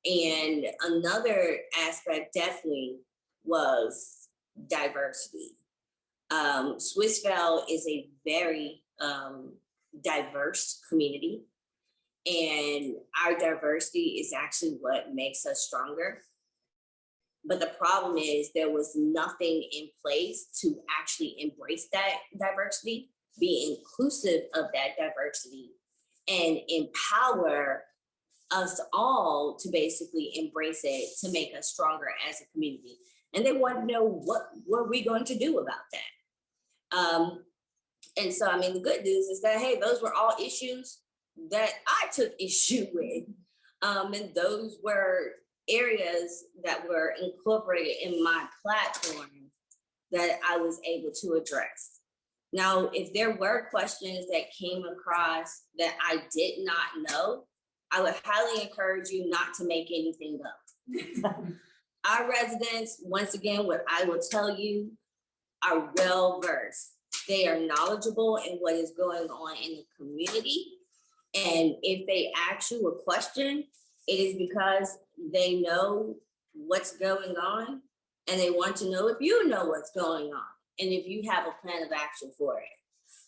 And another aspect definitely was diversity. Swissvale is a very diverse community, and our diversity is actually what makes us stronger. But the problem is there was nothing in place to actually embrace that diversity, be inclusive of that diversity, and empower us all to basically embrace it, to make us stronger as a community. And they want to know what were we going to do about that. And so, the good news is that, hey, those were all issues that I took issue with. And those were areas that were incorporated in my platform that I was able to address. Now, if there were questions that came across that I did not know, I would highly encourage you not to make anything up. Our residents, once again, what I will tell you, are well versed. They are knowledgeable in what is going on in the community. And if they ask you a question, it is because they know what's going on, and they want to know if you know what's going on and if you have a plan of action for it.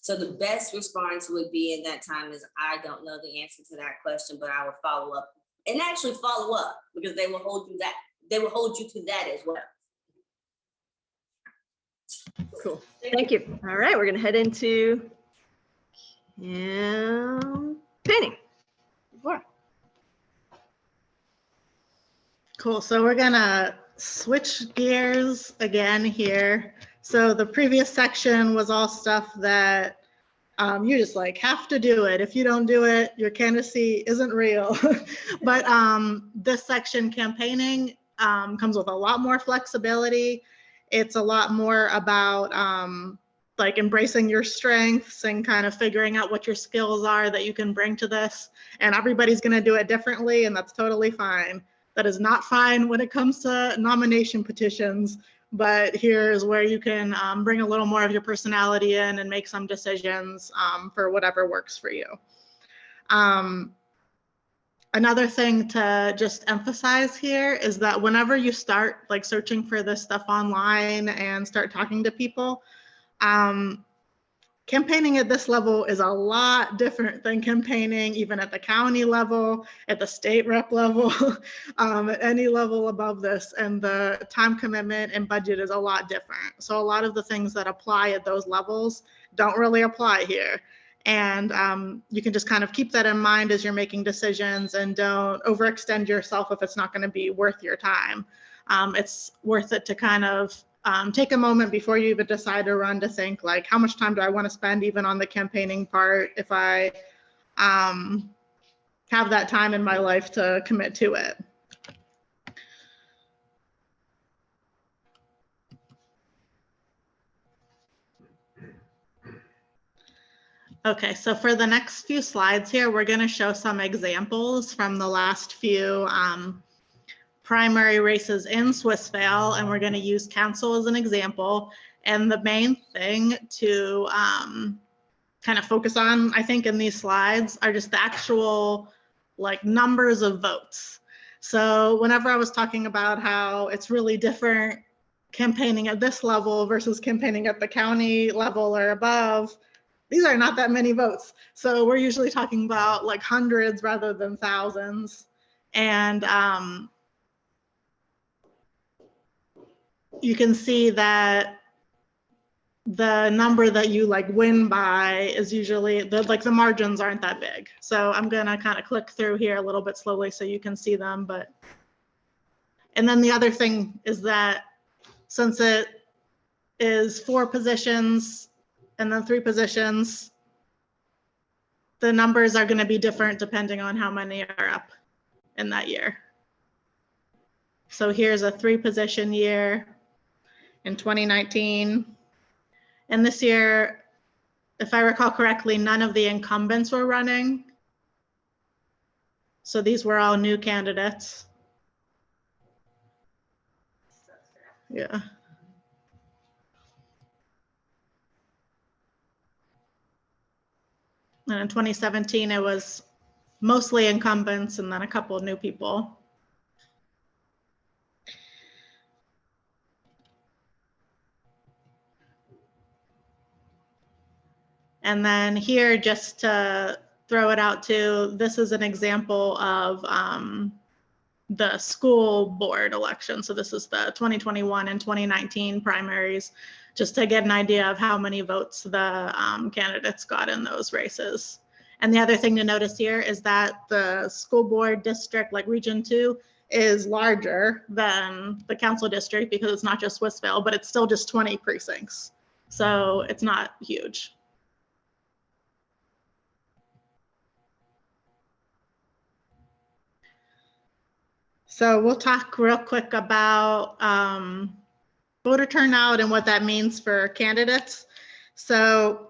So the best response would be in that time is, I don't know the answer to that question, but I will follow up, and actually follow up, because they will hold you to that as well. Cool. Thank you. All right, we're going to head into campaigning. Laura. Cool. So we're going to switch gears again here. So the previous section was all stuff that you just have to do it. If you don't do it, your candidacy isn't real. But this section, campaigning, comes with a lot more flexibility. It's a lot more about like embracing your strengths and kind of figuring out what your skills are that you can bring to this. And everybody's going to do it differently, and that's totally fine. That is not fine when it comes to nomination petitions, but here's where you can bring a little more of your personality in and make some decisions for whatever works for you. Another thing to just emphasize here is that whenever you start like searching for this stuff online and start talking to people, campaigning at this level is a lot different than campaigning even at the county level, at the state rep level, at any level above this. And the time commitment and budget is a lot different. So a lot of the things that apply at those levels don't really apply here. And you can just kind of keep that in mind as you're making decisions, and don't overextend yourself if it's not going to be worth your time. It's worth it to kind of take a moment before you even decide to run to think like, how much time do I want to spend even on the campaigning part if I have that time in my life to commit to it. Okay, so for the next few slides here, we're going to show some examples from the last few primary races in Swissvale, and we're going to use council as an example. And the main thing to kind of focus on, I think, in these slides are just the actual like numbers of votes. So whenever I was talking about how it's really different campaigning at this level versus campaigning at the county level or above, these are not that many votes. So we're usually talking about like hundreds rather than thousands. And you can see that the number that you like win by is usually the margins aren't that big. So I'm gonna kind of click through here a little bit slowly so you can see them. And then the other thing is that since it is 4 positions and then 3 positions, the numbers are going to be different depending on how many are up in that year. So here's a 3-position year in 2019. And this year, if I recall correctly, none of the incumbents were running. So these were all new candidates. Yeah. And in 2017, it was mostly incumbents and then a couple of new people. And then here, just to throw it out too, this is an example of the school board election. So this is the 2021 and 2019 primaries, just to get an idea of how many votes the candidates got in those races. And the other thing to notice here is that the school board district, like Region 2, is larger than the council district because it's not just Swissvale, but it's still just 20 precincts. So it's not huge. So we'll talk real quick about voter turnout and what that means for candidates. So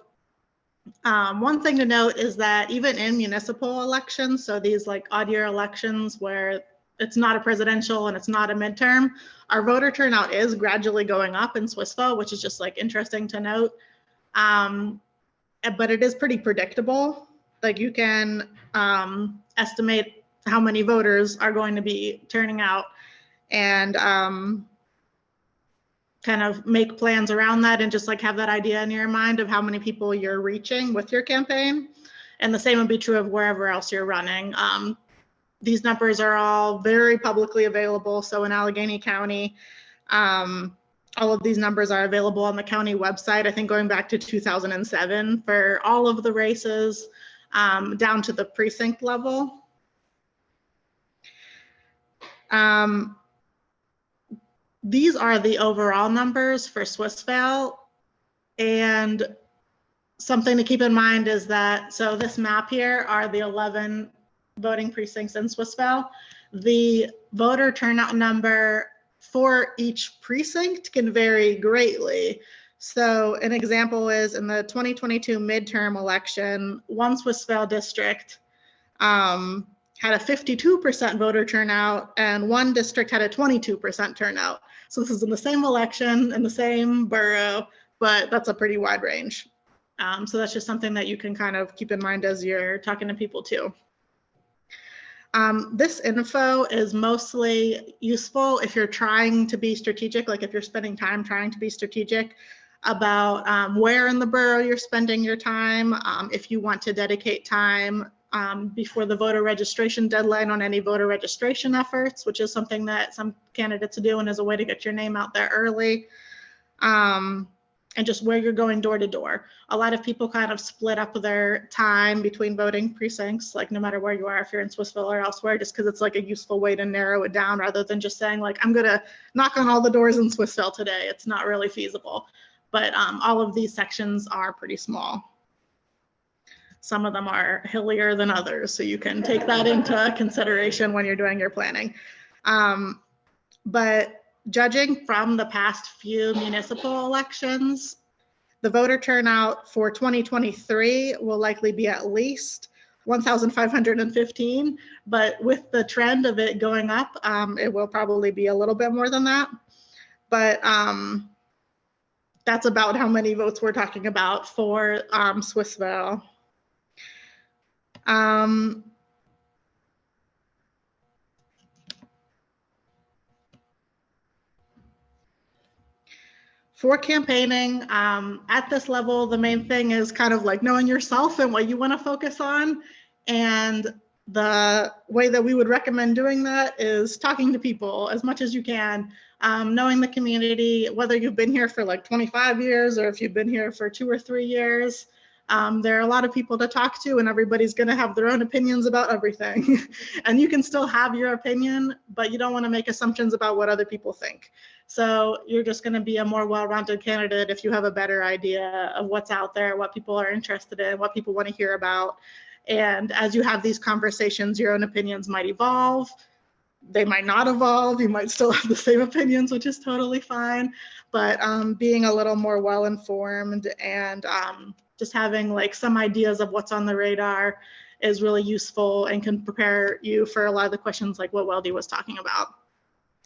one thing to note is that even in municipal elections, so these like odd year elections where it's not a presidential and it's not a midterm, our voter turnout is gradually going up in Swissvale, which is just like interesting to note. But it is pretty predictable. Like you can estimate how many voters are going to be turning out and kind of make plans around that and just like have that idea in your mind of how many people you're reaching with your campaign. And the same would be true of wherever else you're running. These numbers are all very publicly available. So in Allegheny County, all of these numbers are available on the county website, I think going back to 2007 for all of the races down to the precinct level. These are the overall numbers for Swissvale, and something to keep in mind is that, so this map here are the 11 voting precincts in Swissvale. The voter turnout number for each precinct can vary greatly. So an example is in the 2022 midterm election, one Swissvale district had a 52% voter turnout and one district had a 22% turnout. So this is in the same election in the same borough, but that's a pretty wide range. So that's just something that you can kind of keep in mind as you're talking to people too. This info is mostly useful if you're trying to be strategic, like if you're spending time trying to be strategic about where in the borough you're spending your time, if you want to dedicate time before the voter registration deadline on any voter registration efforts, which is something that some candidates do and is a way to get your name out there early. And just where you're going door to door. A lot of people kind of split up their time between voting precincts, like no matter where you are, if you're in Swissvale or elsewhere, just because it's like a useful way to narrow it down rather than just saying like, I'm gonna knock on all the doors in Swissvale today. It's not really feasible. But all of these sections are pretty small. Some of them are hillier than others, so you can take that into consideration when you're doing your planning. But judging from the past few municipal elections, the voter turnout for 2023 will likely be at least 1,515, but with the trend of it going up, it will probably be a little bit more than that. But that's about how many votes we're talking about for Swissvale. For campaigning, at this level, the main thing is kind of like knowing yourself and what you want to focus on. And the way that we would recommend doing that is talking to people as much as you can, knowing the community, whether you've been here for like 25 years or if you've been here for 2 or 3 years. There are a lot of people to talk to and everybody's going to have their own opinions about everything. And you can still have your opinion, but you don't want to make assumptions about what other people think. So you're just going to be a more well-rounded candidate if you have a better idea of what's out there, what people are interested in, what people want to hear about. And as you have these conversations, your own opinions might evolve. They might not evolve. You might still have the same opinions, which is totally fine. But being a little more well-informed and just having like some ideas of what's on the radar is really useful and can prepare you for a lot of the questions like what Weldi was talking about.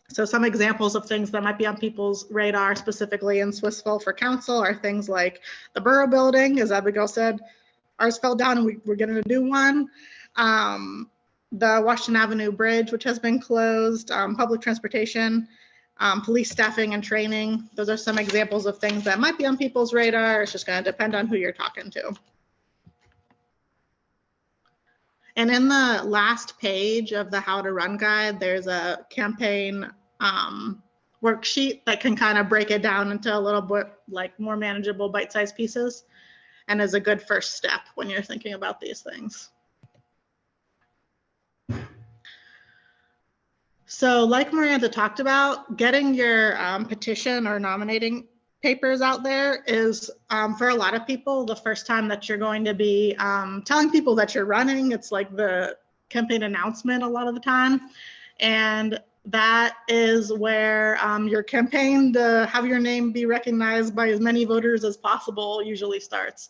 So some examples of things that might be on people's radar specifically in Swissvale for council are things like the Borough building, as Abigail said, ours fell down and we're going to do one. The Washington Avenue Bridge, which has been closed, public transportation, police staffing and training. Those are some examples of things that might be on people's radar. It's just going to depend on who you're talking to. And in the last page of the How to Run guide, there's a campaign worksheet that can kind of break it down into a little bit like more manageable bite-sized pieces and is a good first step when you're thinking about these things. So like Miranda talked about, getting your petition or nominating papers out there is for a lot of people the first time that you're going to be telling people that you're running. It's like the campaign announcement a lot of the time. And that is where your campaign to have your name be recognized by as many voters as possible usually starts.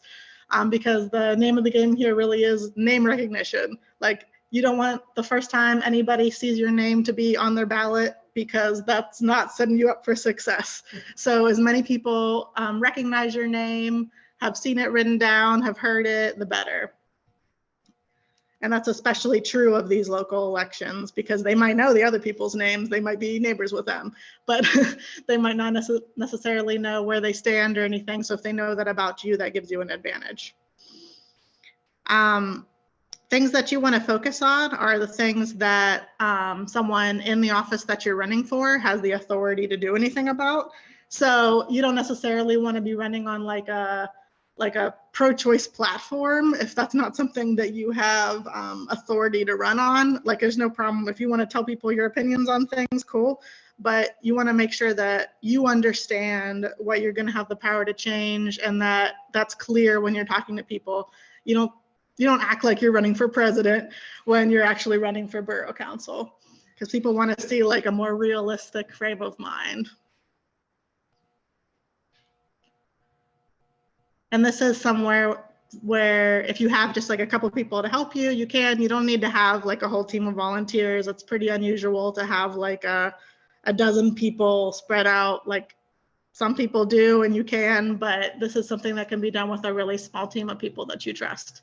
Because the name of the game here really is name recognition. Like, you don't want the first time anybody sees your name to be on their ballot because that's not setting you up for success. So as many people recognize your name, have seen it written down, have heard it, the better. And that's especially true of these local elections because they might know the other people's names. They might be neighbors with them, but they might not necessarily know where they stand or anything. So if they know that about you, that gives you an advantage. Things that you want to focus on are the things that someone in the office that you're running for has the authority to do anything about. So you don't necessarily want to be running on like a pro-choice platform if that's not something that you have authority to run on. Like, there's no problem if you want to tell people your opinions on things, cool. But you want to make sure that you understand what you're going to have the power to change and that that's clear when you're talking to people. You don't act like you're running for president when you're actually running for borough council, because people want to see like a more realistic frame of mind. And this is somewhere where if you have just like a couple people to help you, you don't need to have like a whole team of volunteers. It's pretty unusual to have like a dozen people spread out. Like some people do and you can, but this is something that can be done with a really small team of people that you trust.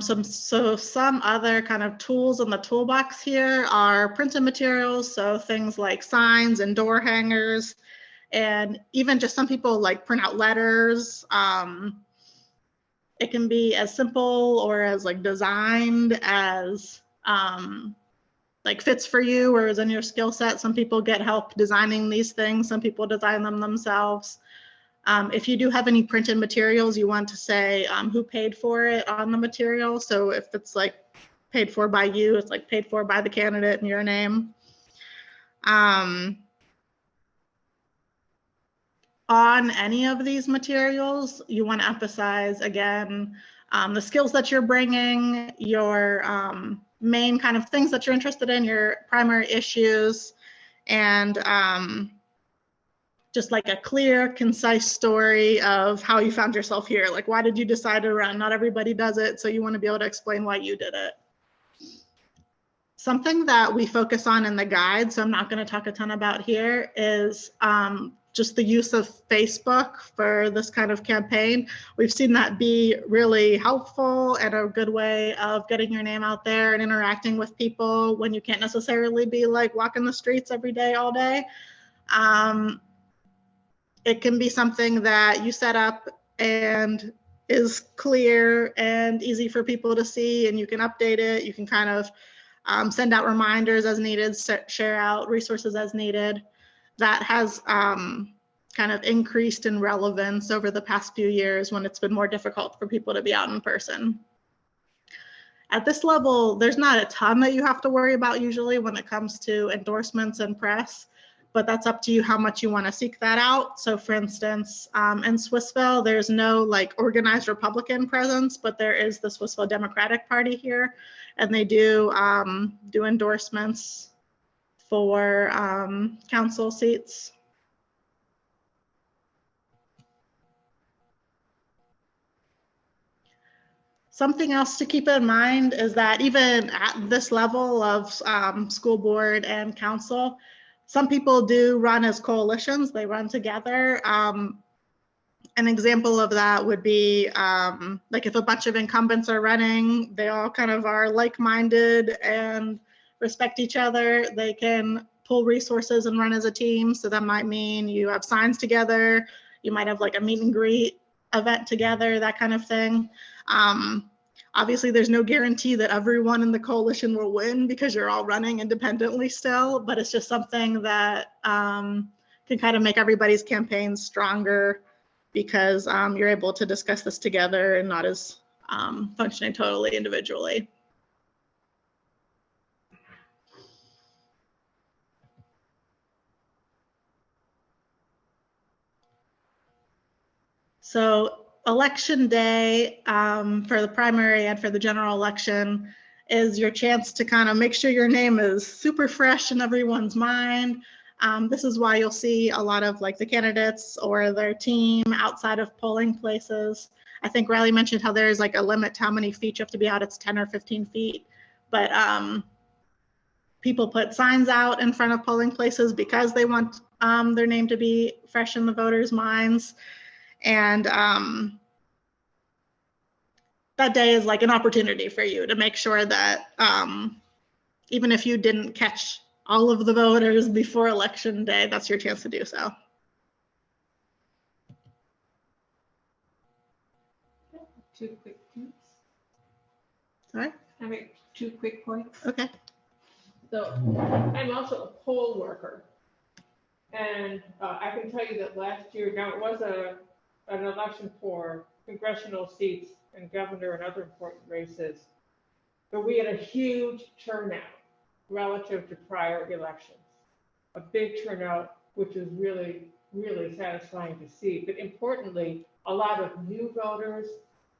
Some other kind of tools in the toolbox here are printed materials. So things like signs and door hangers, and even just some people like print out letters. It can be as simple or as like designed as like fits for you or is in your skill set. Some people get help designing these things. Some people design them themselves. If you do have any printed materials, you want to say who paid for it on the material. So if it's like paid for by you, it's like paid for by the candidate in your name. On any of these materials, you want to emphasize again the skills that you're bringing, your main kind of things that you're interested in, your primary issues, and just like a clear, concise story of how you found yourself here. Like, why did you decide to run? Not everybody does it, so you want to be able to explain why you did it. Something that we focus on in the guide, so I'm not going to talk a ton about here, is just the use of Facebook for this kind of campaign. We've seen that be really helpful and a good way of getting your name out there and interacting with people when you can't necessarily be like walking the streets every day, all day. It can be something that you set up and is clear and easy for people to see, and you can update it. You can kind of send out reminders as needed, share out resources as needed. That has kind of increased in relevance over the past few years when it's been more difficult for people to be out in person. At this level, there's not a ton that you have to worry about usually when it comes to endorsements and press, but that's up to you how much you want to seek that out. So for instance, in Swissvale, there's no like organized Republican presence, but there is the Swissvale Democratic Party here, and they do endorsements for council seats. Something else to keep in mind is that even at this level of school board and council, some people do run as coalitions. They run together. An example of that would be like if a bunch of incumbents are running, they all kind of are like-minded and respect each other. They can pull resources and run as a team. So that might mean you have signs together. You might have like a meet and greet event together, that kind of thing. Obviously, there's no guarantee that everyone in the coalition will win because you're all running independently still, but it's just something that can kind of make everybody's campaigns stronger because you're able to discuss this together and not as functioning totally individually. So election day for the primary and for the general election is your chance to kind of make sure your name is super fresh in everyone's mind. This is why you'll see a lot of like the candidates or their team outside of polling places. I think Riley mentioned how there's like a limit to how many feet you have to be out. It's 10 or 15 feet. But people put signs out in front of polling places because they want their name to be fresh in the voters' minds. And that day is like an opportunity for you to make sure that even if you didn't catch all of the voters before election day, that's your chance to do so. Two quick points. Sorry? I make 2 quick points. Okay. So I'm also a poll worker. And I can tell you that last year, now it was an election for congressional seats and governor and other important races, but we had a huge turnout relative to prior elections. A big turnout, which is really, really satisfying to see. But importantly, a lot of new voters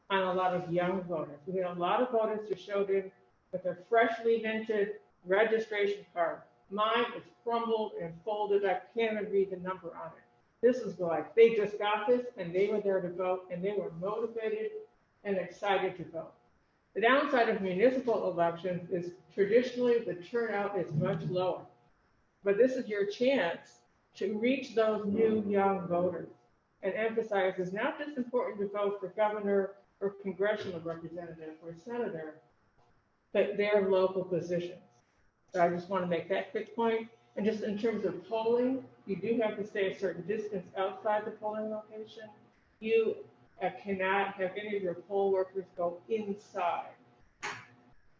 and a lot of young voters. We had a lot of voters who showed in with their freshly minted registration card. Mine is crumbled and folded. I can't even read the number on it. This is like, they just got this and they were there to vote and they were motivated and excited to vote. The downside of municipal elections is traditionally the turnout is much lower. But this is your chance to reach those new young voters and emphasize it's not just important to vote for governor or congressional representative or senator, but their local positions. So I just want to make that quick point. And just in terms of polling, you do have to stay a certain distance outside the polling location. You cannot have any of your poll workers go inside.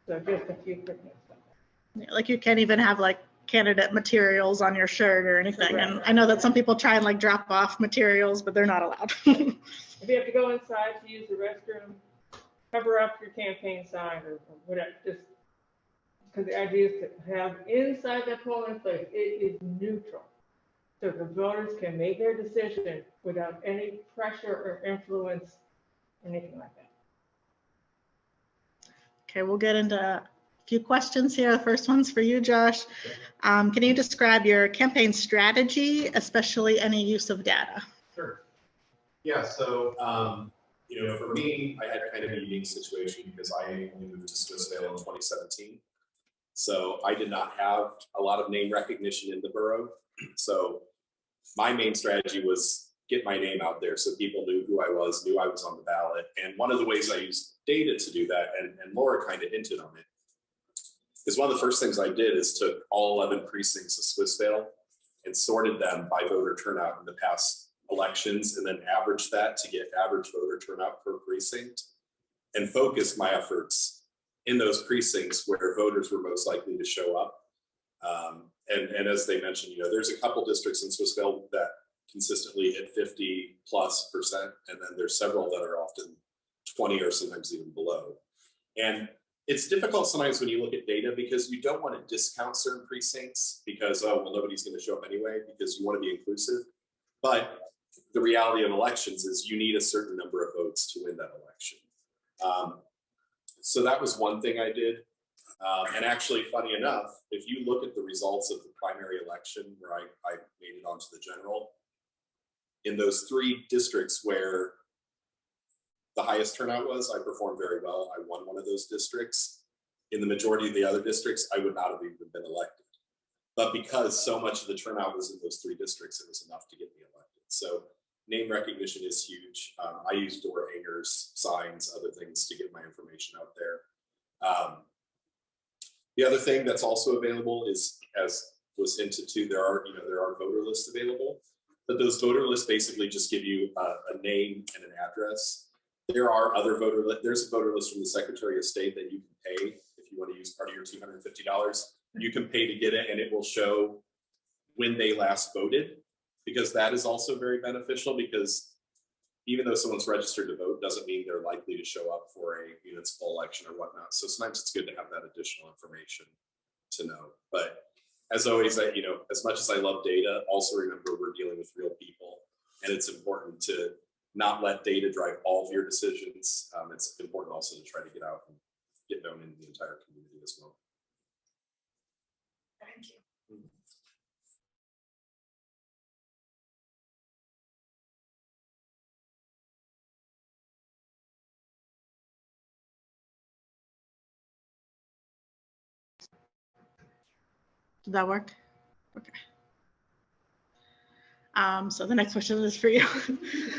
So just a few quick notes on that. Yeah, like you can't even have like candidate materials on your shirt or anything. Correct. And I know that some people try and like drop off materials, but they're not allowed. If you have to go inside to use the restroom, cover up your campaign sign or whatever, just because the idea is to have inside that polling place, it is neutral. So the voters can make their decision without any pressure or influence, anything like that. Okay, we'll get into a few questions here. The first one's for you, Josh. Can you describe your campaign strategy, especially any use of data? Sure. Yeah, so, for me, I had kind of a unique situation because I moved to Swissvale in 2017. So I did not have a lot of name recognition in the borough. So my main strategy was get my name out there so people knew who I was, knew I was on the ballot. And one of the ways I used data to do that, and Laura kind of hinted on it, is one of the first things I did is took all 11 precincts of Swissvale and sorted them by voter turnout in the past elections, and then averaged that to get average voter turnout per precinct, and focused my efforts in those precincts where voters were most likely to show up. And as they mentioned, there's a couple districts in Swissvale that consistently hit 50+%, and then there's several that are often 20 or sometimes even below. And it's difficult sometimes when you look at data because you don't want to discount certain precincts because, oh, well, nobody's going to show up anyway, because you want to be inclusive. But the reality of elections is you need a certain number of votes to win that election. So that was one thing I did. And actually, funny enough, if you look at the results of the primary election where I made it onto the general, in those 3 districts where the highest turnout was, I performed very well. I won one of those districts. In the majority of the other districts, I would not have even been elected. But because so much of the turnout was in those 3 districts, it was enough to get me elected. So name recognition is huge. I use door hangers, signs, other things to get my information out there. The other thing that's also available is, as was hinted to, there are voter lists available, but those voter lists basically just give you a name and an address. There are other there's a voter list from the Secretary of State that you can pay if you want to use part of your $250. You can pay to get it, and it will show when they last voted, because that is also very beneficial, because even though someone's registered to vote doesn't mean they're likely to show up for a municipal election or whatnot. So sometimes it's good to have that additional information to know. But as always, as much as I love data, also remember we're dealing with real people, and it's important to not let data drive all of your decisions. It's important also to try to get out and get known in the entire community as well. Thank you. Did that work? Okay. So the next question is for you.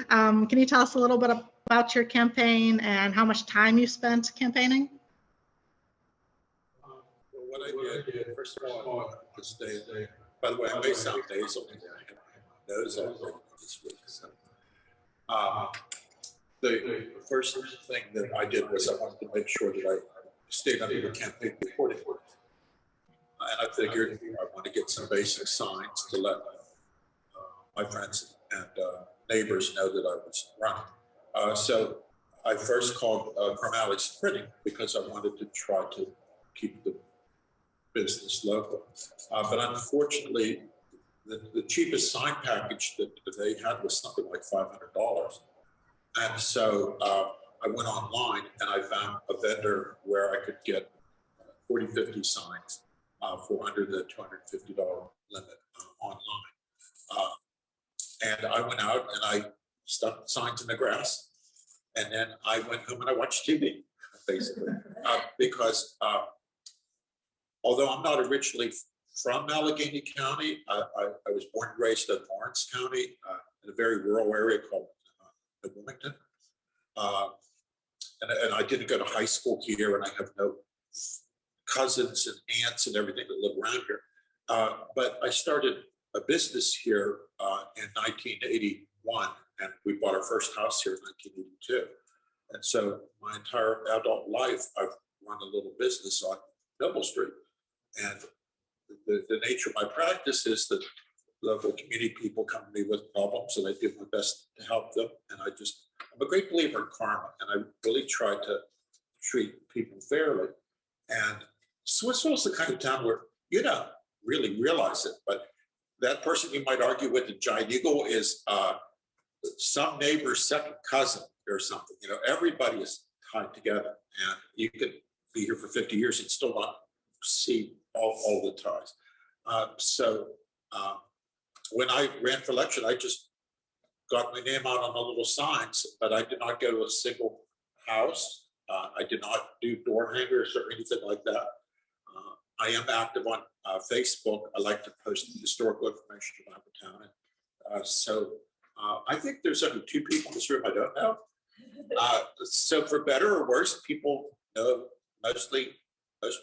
Can you tell us a little bit about your campaign and how much time you spent campaigning? Well, what I did, first of all, I wanted to stay. By the way, I may sound nasal today. I have my nose all this week. So, the first thing that I did was I wanted to make sure that I stayed under the campaign reporting. And I figured I want to get some basic signs to let my friends and neighbors know that I was running. So I first called Chromalix Printing because I wanted to try to keep the business local. But unfortunately, the cheapest sign package that they had was something like $500. And so I went online and I found a vendor where I could get 40, 50 signs for under the $250 limit online. And I went out and I stuck signs in the grass. And then I went home and I watched TV, basically, because although I'm not originally from Allegheny County, I was born and raised in Lawrence County, in a very rural area called Wilmington. And I didn't go to high school here, and I have no cousins and aunts and everything that live around here. But I started a business here in 1981, and we bought our first house here in 1982. And so my entire adult life, I've run a little business on Noble Street. And the nature of my practice is that local community people come to me with problems, and I do my best to help them. And I'm a great believer in karma, and I really try to treat people fairly. And Swissvale is the kind of town where you don't really realize it, but that person you might argue with in Giant Eagle is some neighbor's second cousin or something. You know, everybody is tied together, and you could be here for 50 years and still not see all the ties. When I ran for election, I just got my name out on the little signs, but I did not go to a single house. I did not do door hangers or anything like that. I am active on Facebook. I like to post historical information about the town. I think there's only 2 people in this room I don't know. So for better or worse, people know, most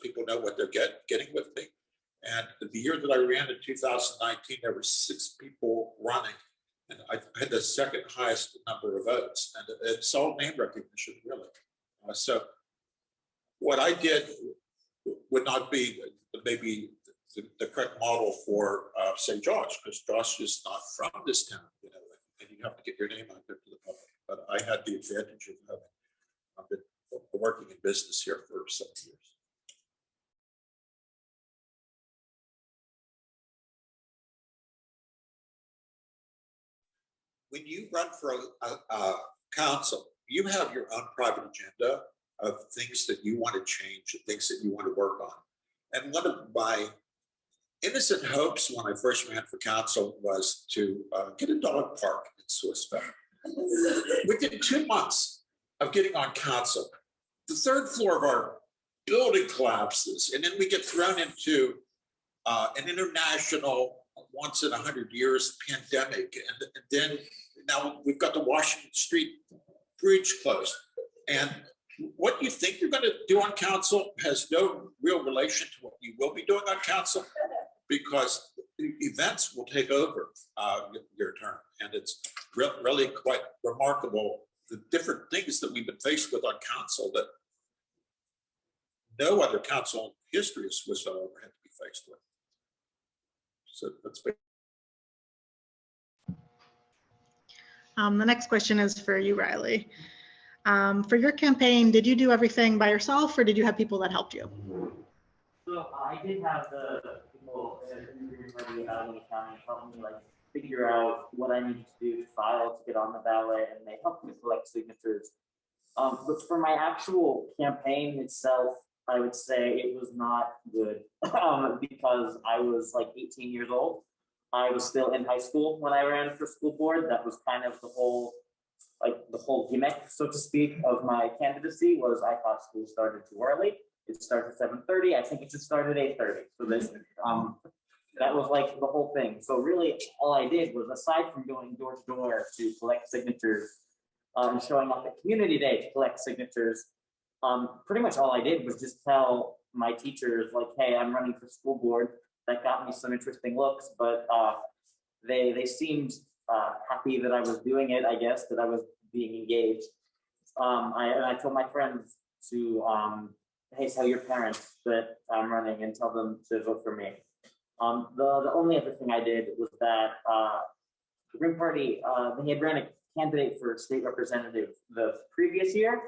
people know what they're getting with me. And the year that I ran in 2019, there were 6 people running, and I had the second highest number of votes, and it's all name recognition, really. So what I did would not be maybe the correct model for, say, Josh, because Josh is not from this town, you know, and you have to get your name out there to the public. But I had the advantage of having I've been working in business here for 7 years. When you run for a council, you have your own private agenda of things that you want to change, things that you want to work on. And one of my innocent hopes when I first ran for council was to get a dog park in Swissvale. Within 2 months of getting on council, the 3rd floor of our building collapses, and then we get thrown into an international once in 100 years pandemic, and then now we've got the Washington Street Bridge closed. And what you think you're going to do on council has no real relation to what you will be doing on council, because events will take over your term. And it's really quite remarkable, the different things that we've been faced with on council that no other council in history of Swissvale ever had to be faced with. So that's big. The next question is for you, Riley. For your campaign, did you do everything by yourself, or did you have people that helped you? So I did have the people in Allegheny County help me figure out what I needed to do to file to get on the ballot, and they helped me collect signatures. But for my actual campaign itself, I would say it was not good because I was 18 years old. I was still in high school when I ran for school board. That was kind of the whole gimmick, so to speak, of my candidacy was I thought school started too early. It starts at 7:30. I think it should start at 8:30. So that was the whole thing. So really all I did was, aside from going door to door to collect signatures and showing up at community day to collect signatures, pretty much all I did was just tell my teachers, hey, I'm running for school board. That got me some interesting looks, but they seemed happy that I was doing it, I guess, that I was being engaged. I told my friends to, hey, tell your parents that I'm running and tell them to vote for me. The only other thing I did was that the Green Party, they had ran a candidate for state representative the previous year,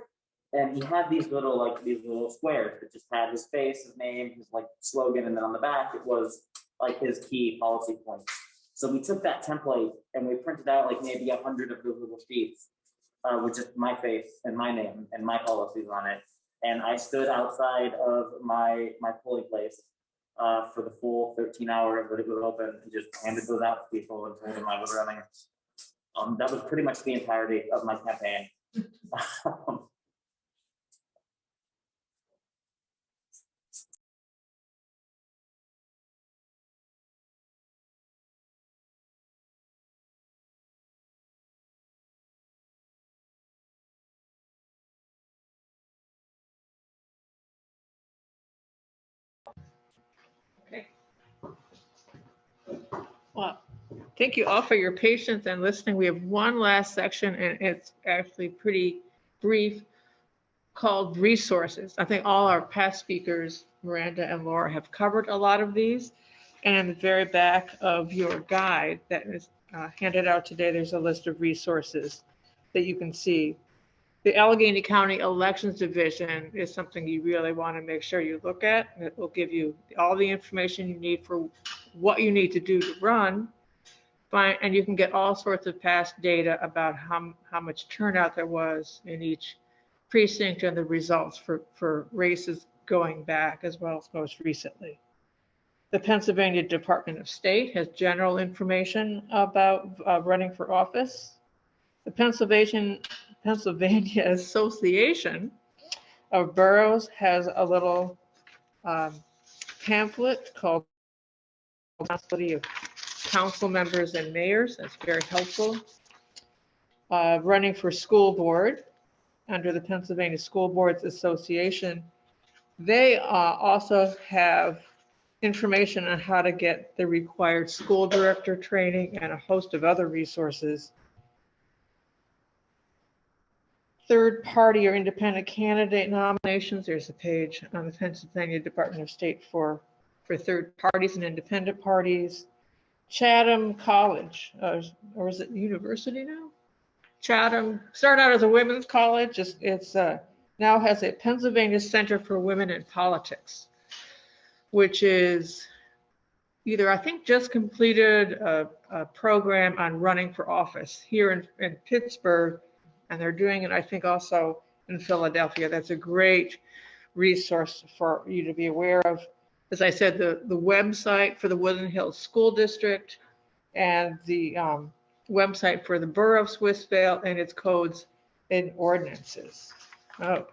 and he had these little squares that just had his face, his name, his slogan, and then on the back it was his key policy points. So we took that template and we printed out maybe 100 of those little sheets with just my face and my name and my policies on it. And I stood outside of my polling place for the full 13 hours that it was open, and just handed those out to people and told them I was running. That was pretty much the entirety of my campaign. Okay. Well, thank you all for your patience and listening. We have one last section, and it's actually pretty brief, called resources. I think all our past speakers, Miranda and Laura, have covered a lot of these. And in the very back of your guide that is handed out today, there's a list of resources that you can see. The Allegheny County Elections Division is something you really want to make sure you look at. It will give you all the information you need for what you need to do to run. And you can get all sorts of past data about how much turnout there was in each precinct and the results for races going back as well as most recently. The Pennsylvania Department of State has general information about running for office. The Pennsylvania Association of Boroughs has a little pamphlet called Responsibility of Council Members and Mayors. That's very helpful. Running for school board under the Pennsylvania School Boards Association. They also have information on how to get the required school director training and a host of other resources. Third party or independent candidate nominations. There's a page on the Pennsylvania Department of State for third parties and independent parties. Chatham College, or is it university now? Chatham started out as a women's college. It's now has a Pennsylvania Center for Women in Politics, which is either, I think, just completed a program on running for office here in Pittsburgh, and they're doing it, I think, also in Philadelphia. That's a great resource for you to be aware of. As I said, the website for the Woodland Hills School District and the website for the Borough of Swissvale and its codes and ordinances. Oh,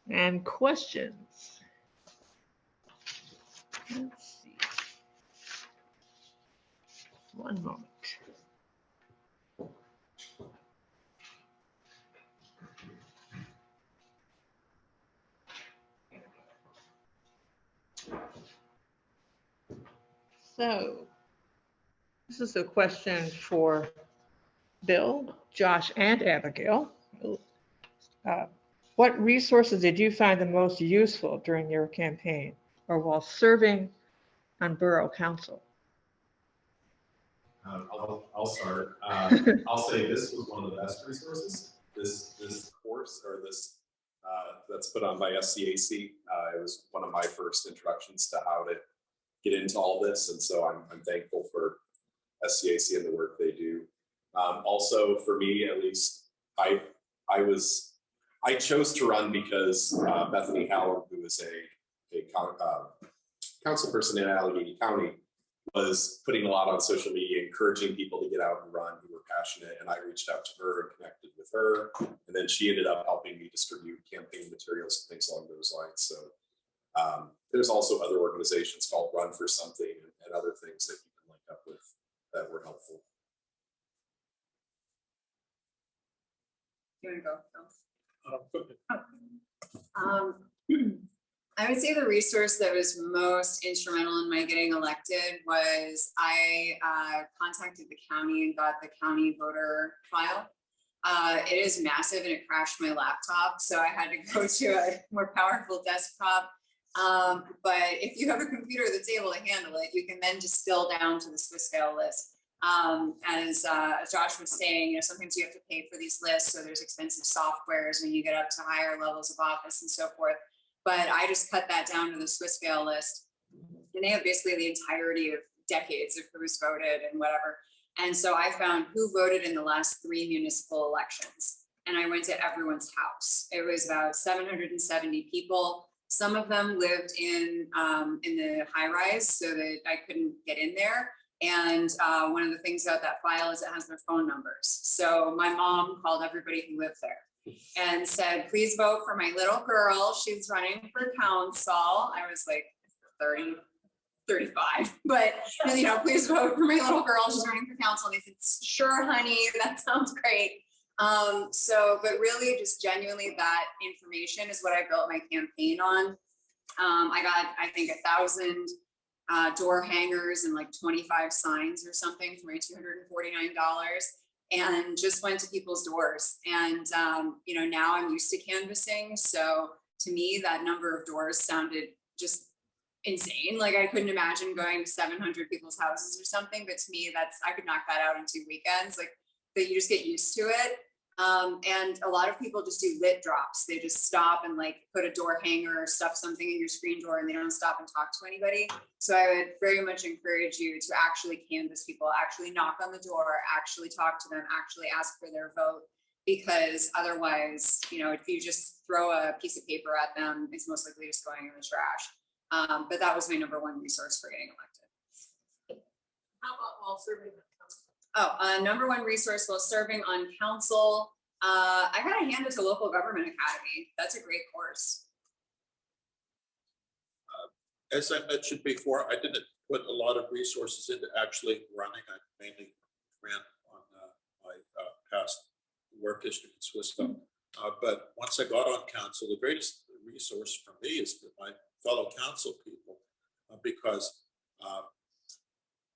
and questions? Let's see. One moment. So this is a question for Bill, Josh, and Abigail. What resources did you find the most useful during your campaign or while serving on Borough Council? I'll start. I'll say this was one of the best resources. This course or this that's put on by SCAC. It was one of my first introductions to how to get into all this, and so I'm thankful for SCAC and the work they do. Also, for me, at least, I chose to run because Bethany Howard, who is a council person in Allegheny County, was putting a lot on social media, encouraging people to get out and run who were passionate. And I reached out to her and connected with her. And then she ended up helping me distribute campaign materials and things along those lines. So there's also other organizations called Run for Something and other things that you can link up with that were helpful. You want to go? I would say the resource that was most instrumental in my getting elected was I contacted the county and got the county voter file. It is massive and it crashed my laptop, so I had to go to a more powerful desktop. But if you have a computer that's able to handle it, you can then distill down to the Swissvale list. As Josh was saying, sometimes you have to pay for these lists, so there's expensive softwares when you get up to higher levels of office and so forth. But I just cut that down to the Swissvale list, and they have basically the entirety of decades of who's voted and whatever. And so I found who voted in the last 3 municipal elections, and I went to everyone's house. It was about 770 people. Some of them lived in the high rise so that I couldn't get in there. And one of the things about that file is it has their phone numbers. So my mom called everybody who lived there and said, please vote for my little girl. She's running for council. I was like 30, 35, but you know, please vote for my little girl. She's running for council. And they said, sure, honey, that sounds great. But really just genuinely that information is what I built my campaign on. I got, I think 1,000 door hangers and like 25 signs or something for my $249 and just went to people's doors. And, you know, now I'm used to canvassing. So to me, that number of doors sounded just insane. Like I couldn't imagine going to 700 people's houses or something, but to me, I could knock that out in 2 weekends. Like that you just get used to it. And a lot of people just do lit drops. They just stop and like put a door hanger or stuff something in your screen door and they don't stop and talk to anybody. So I would very much encourage you to actually canvass people, actually knock on the door, actually talk to them, actually ask for their vote, because otherwise, you know, if you just throw a piece of paper at them, it's most likely just going in the trash. But that was my #1 resource for getting elected. How about while serving on council? Oh, #1 resource while serving on council. I got to hand it to Local Government Academy. That's a great course. As I mentioned before, I didn't put a lot of resources into actually running. I mainly ran on my past work history in Swissvale. But once I got on council, the greatest resource for me is my fellow council people, because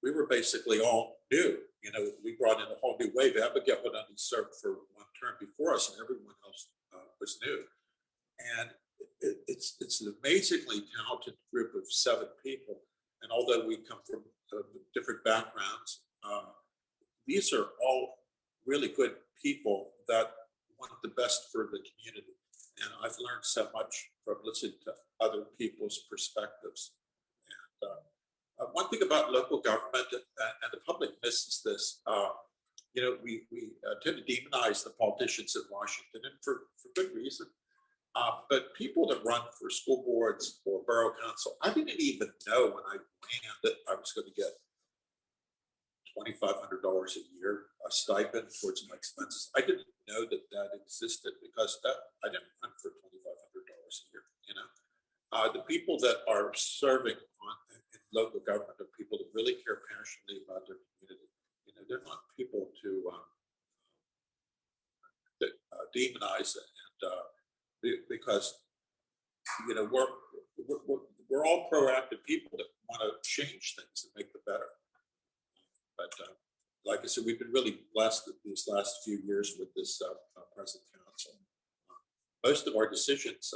we were basically all new. You know, we brought in a whole new wave. Abigail had only served for 1 term before us, and everyone else was new. And it's an amazingly talented group of 7 people. And although we come from different backgrounds, these are all really good people that want the best for the community. And I've learned so much from listening to other people's perspectives. And one thing about local government, and the public misses this, you know, we tend to demonize the politicians in Washington, and for good reason. But people that run for school boards or borough council, I didn't even know when I ran that I was going to get $2,500 a year, a stipend towards my expenses. I didn't know that that existed, because I didn't run for $2,500 a year. You know, the people that are serving in local government are people that really care passionately about their community. You know, they're not people to demonize it, and because you know we're all proactive people that want to change things and make them better. But like I said, we've been really blessed these last few years with this present council. Most of our decisions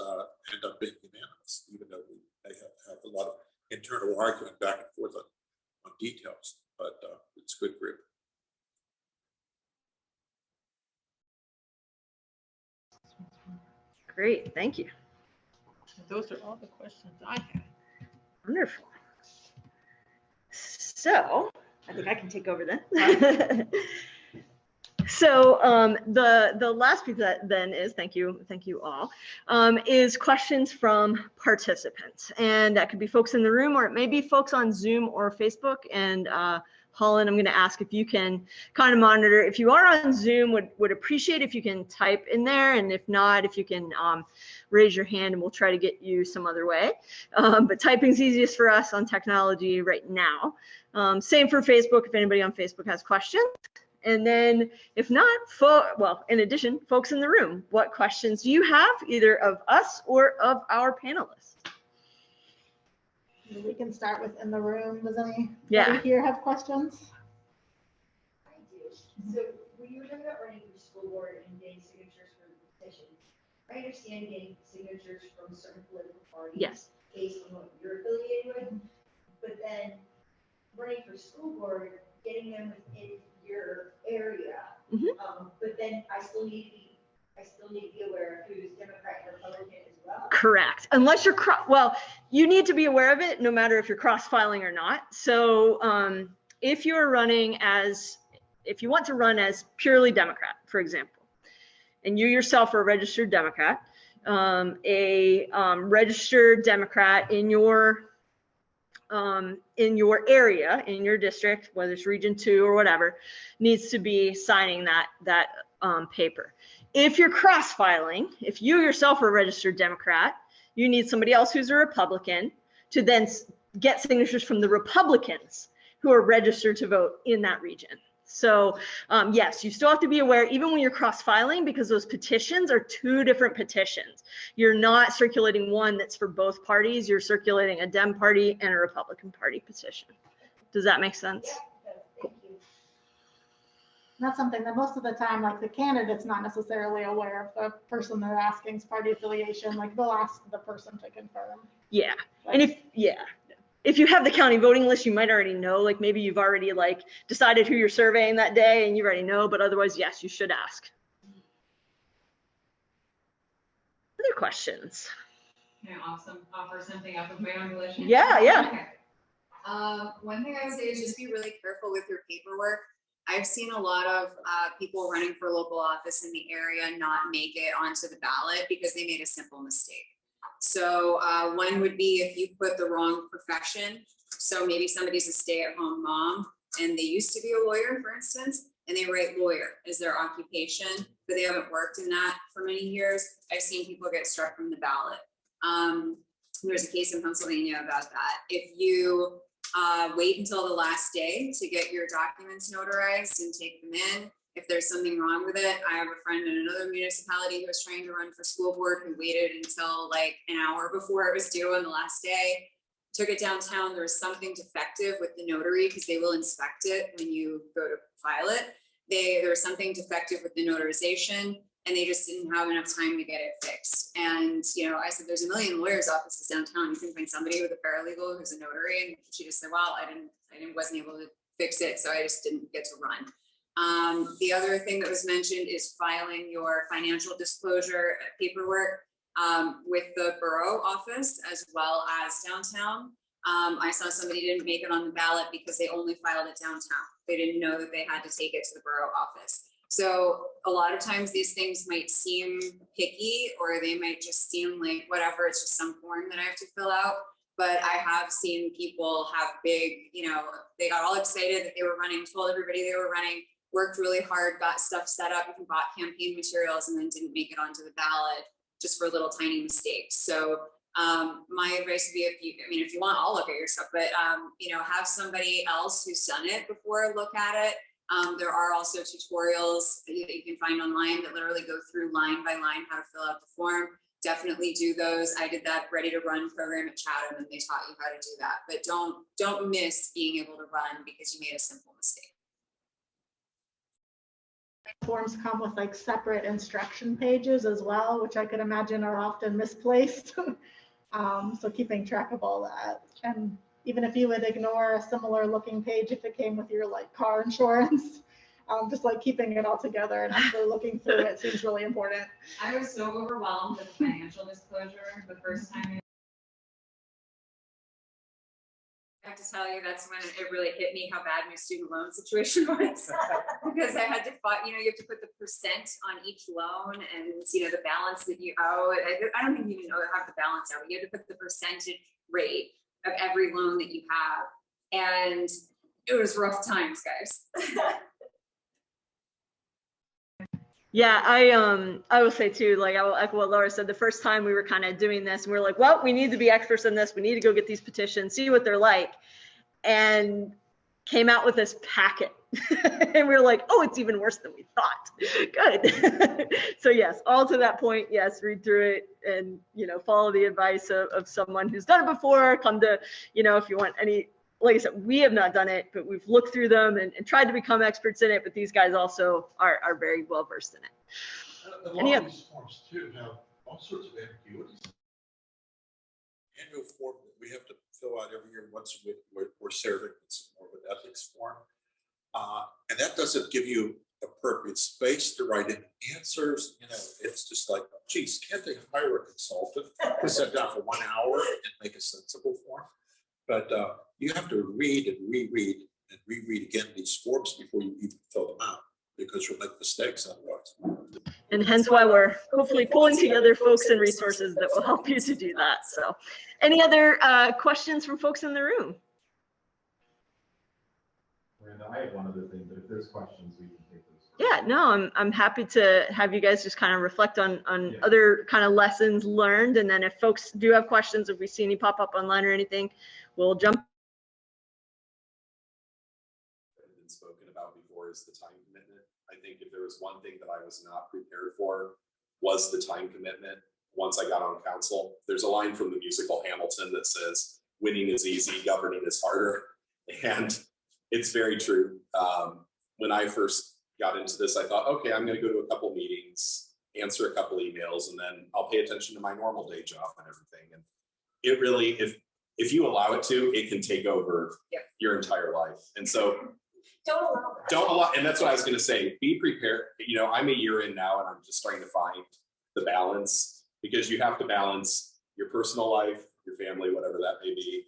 end up being unanimous, even though we may have a lot of internal arguing back and forth on details. But it's a good group. Great, thank you. Those are all the questions I had. Wonderful. So I think I can take over then. So the last piece of that then is, thank you all, is questions from participants. And that could be folks in the room, or it may be folks on Zoom or Facebook. And Holland, I'm going to ask if you can kind of monitor. If you are on Zoom, would appreciate if you can type in there. And if not, if you can raise your hand and we'll try to get you some other way. But typing's easiest for us on technology right now. Same for Facebook, if anybody on Facebook has questions. And then if not, well, in addition, folks in the room, what questions do you have, either of us or of our panelists? We can start with in the room. Does anybody here have questions? I do. So when you were talking about running for school board and getting signatures for the petition, I understand getting signatures from certain political parties. Yes. Based on what you're affiliated with, but then running for school board, getting them within your area. Mm-hmm. But then I still need to be aware of who's Democrat and Republican as well. Correct. Unless you're well, you need to be aware of it no matter if you're cross-filing or not. So if you're running if you want to run as purely Democrat, for example, and you yourself are a registered Democrat, a registered Democrat in your area, in your district, whether it's Region 2 or whatever, needs to be signing that paper. If you're cross-filing, if you yourself are a registered Democrat, you need somebody else who's a Republican to then get signatures from the Republicans who are registered to vote in that region. So yes, you still have to be aware, even when you're cross-filing, because those petitions are two different petitions. You're not circulating one that's for both parties. You're circulating a Dem party and a Republican party petition. Does that make sense? Yeah, thank you. That's something that most of the time, like the candidate's not necessarily aware of the person they're asking's party affiliation. Like they'll ask the person to confirm. Yeah, and if you have the county voting list, you might already know, like maybe you've already like decided who you're surveying that day and you already know, but otherwise, yes, you should ask. Other questions? Can I offer something up of my own volition? Yeah. Okay. One thing I would say is just be really careful with your paperwork. I've seen a lot of people running for local office in the area not make it onto the ballot because they made a simple mistake. So one would be if you put the wrong profession. So maybe somebody's a stay-at-home mom and they used to be a lawyer, for instance, and they write lawyer as their occupation, but they haven't worked in that for many years. I've seen people get struck from the ballot. There's a case in Pennsylvania about that. If you wait until the last day to get your documents notarized and take them in, if there's something wrong with it, I have a friend in another municipality who was trying to run for school board who waited until like an hour before it was due on the last day, took it downtown. There was something defective with the notary because they will inspect it when you go to file it. There was something defective with the notarization and they just didn't have enough time to get it fixed. And, you know, I said, there's a million lawyers' offices downtown. You can find somebody with a paralegal who's a notary. And she just said, well, I wasn't able to fix it. So I just didn't get to run. The other thing that was mentioned is filing your financial disclosure paperwork with the borough office as well as downtown. I saw somebody didn't make it on the ballot because they only filed it downtown. They didn't know that they had to take it to the borough office. So a lot of times these things might seem picky or they might just seem like whatever, it's just some form that I have to fill out. But I have seen people have big, you know, they got all excited that they were running, told everybody they were running, worked really hard, got stuff set up, and bought campaign materials and then didn't make it onto the ballot just for little tiny mistakes. So my advice would be if you want, I'll look at your stuff, but you know, have somebody else who's done it before look at it. There are also tutorials that you can find online that literally go through line by line how to fill out the form. Definitely do those. I did that Ready to Run program at Chatham and they taught you how to do that, but don't miss being able to run because you made a simple mistake. Forms come with like separate instruction pages as well, which I could imagine are often misplaced. So keeping track of all that. And even if you would ignore a similar looking page, if it came with your like car insurance, just like keeping it all together and actually looking through it seems really important. I was so overwhelmed with financial disclosure the first time. I have to tell you, that's when it really hit me how bad my student loan situation was. Because I had to fight, you know, you have to put the percent on each loan and, you know, the balance that you owe. I don't think you even know how the balance out, but you have to put the percentage rate of every loan that you have. And it was rough times, guys. Yeah, I will say too, like I will echo what Laura said, the first time we were kind of doing this and we were like, well, we need to be experts in this. We need to go get these petitions, see what they're like, and came out with this packet. And we were like, oh, it's even worse than we thought. Good. So yes, all to that point, yes, read through it and, you know, follow the advice of someone who's done it before. Come to, you know, if you want any, like I said, we have not done it, but we've looked through them and tried to become experts in it. But these guys also are very well versed in it. A lot of these forms too have all sorts of ambiguities. Annual form that we have to fill out every year once we're serving, it's more of an ethics form. And that doesn't give you appropriate space to write in answers. You know, it's just like, geez, can't they hire a consultant to sit down for 1 hour and make a sensible form? But you have to read and reread and reread again these forms before you even fill them out because you'll make mistakes otherwise. And hence why we're hopefully pulling together folks and resources that will help you to do that. So any other questions from folks in the room? Miranda, I have one other thing, but if there's questions, we can take those. Yeah, no, I'm happy to have you guys just kind of reflect on other kind of lessons learned. And then if folks do have questions, if we see any pop up online or anything, we'll jump. Been spoken about before is the time commitment. I think if there was one thing that I was not prepared for was the time commitment. Once I got on council, there's a line from the musical Hamilton that says, "Winning is easy, governing is harder." And it's very true. When I first got into this, I thought, okay, I'm going to go to a couple meetings, answer a couple emails, and then I'll pay attention to my normal day job and everything. And it really, if you allow it to, it can take over your entire life. And so don't allow, and that's what I was going to say. Be prepared. You know, I'm a year in now, and I'm just trying to find the balance, because you have to balance your personal life, your family, whatever that may be,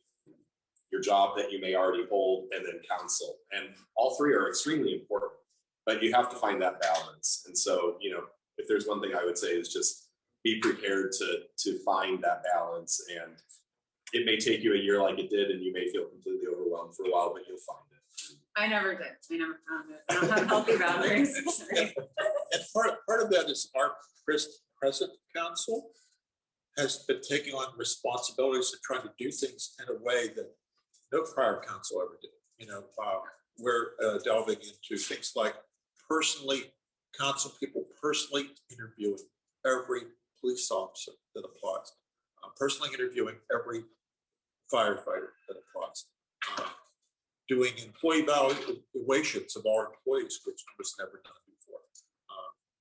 your job that you may already hold, and then council. And all three are extremely important, but you have to find that balance. And so, you know, if there's one thing I would say is just be prepared to find that balance. And it may take you a year like it did, and you may feel completely overwhelmed for a while, but you'll find it. I never did. I never found it. I don't have healthy boundaries. And part of that is our present council has been taking on responsibilities and trying to do things in a way that no prior council ever did. You know, we're delving into things like council people personally interviewing every police officer that applies, personally interviewing every firefighter that applies, doing employee evaluations of our employees, which was never done before.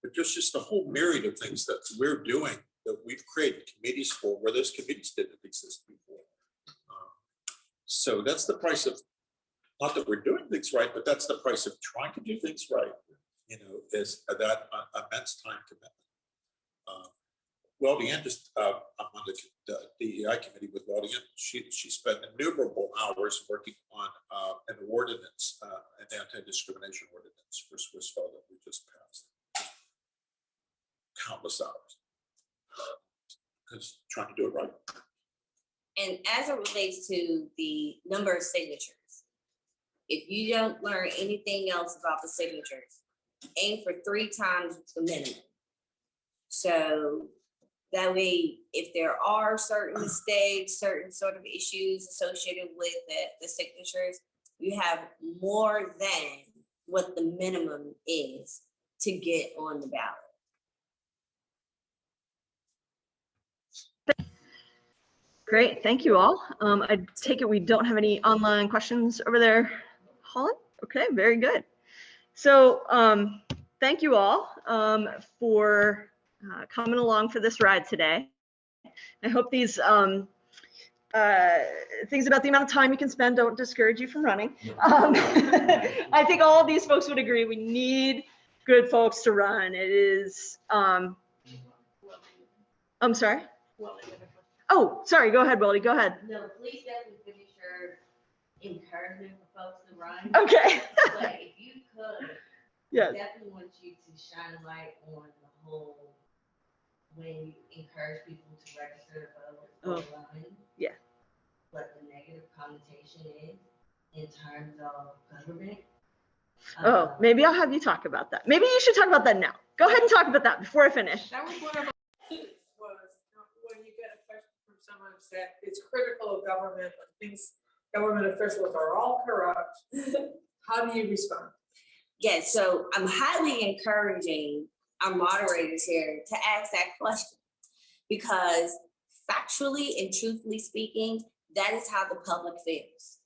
But just a whole myriad of things that we're doing that we've created committees for, where those committees didn't exist before. So that's the price of, not that we're doing things right, but that's the price of trying to do things right, you know, is that immense time commitment. Weldianne just, I'm on the DEI committee with Weldianne. She spent innumerable hours working on an ordinance, an anti-discrimination ordinance for Swissvale that we just passed. Countless hours. Because trying to do it right. And as it relates to the number of signatures, if you don't learn anything else about the signatures, aim for 3 times the minimum. So that way, if there are certain mistakes, certain sort of issues associated with the signatures, you have more than what the minimum is to get on the ballot. Great, thank you all. I take it we don't have any online questions over there, Holland? Okay, very good. So thank you all for coming along for this ride today. I hope these things about the amount of time you can spend don't discourage you from running. I think all of these folks would agree we need good folks to run. It is, I'm sorry? Oh, sorry, go ahead, Weldi, go ahead. No, please definitely finish your encouragement for folks to run. Okay. But if you could, Yes. I definitely want you to shine a light on the whole, when you encourage people to register to vote online. Yeah. What the negative connotation is in terms of government. Oh, maybe I'll have you talk about that. Maybe you should talk about that now. Go ahead and talk about that before I finish. That was one of my was when you get a question from someone that it's critical of government, thinks government officials are all corrupt. How do you respond? Yeah, so I'm highly encouraging our moderators here to ask that question, because factually and truthfully speaking, that is how the public feels.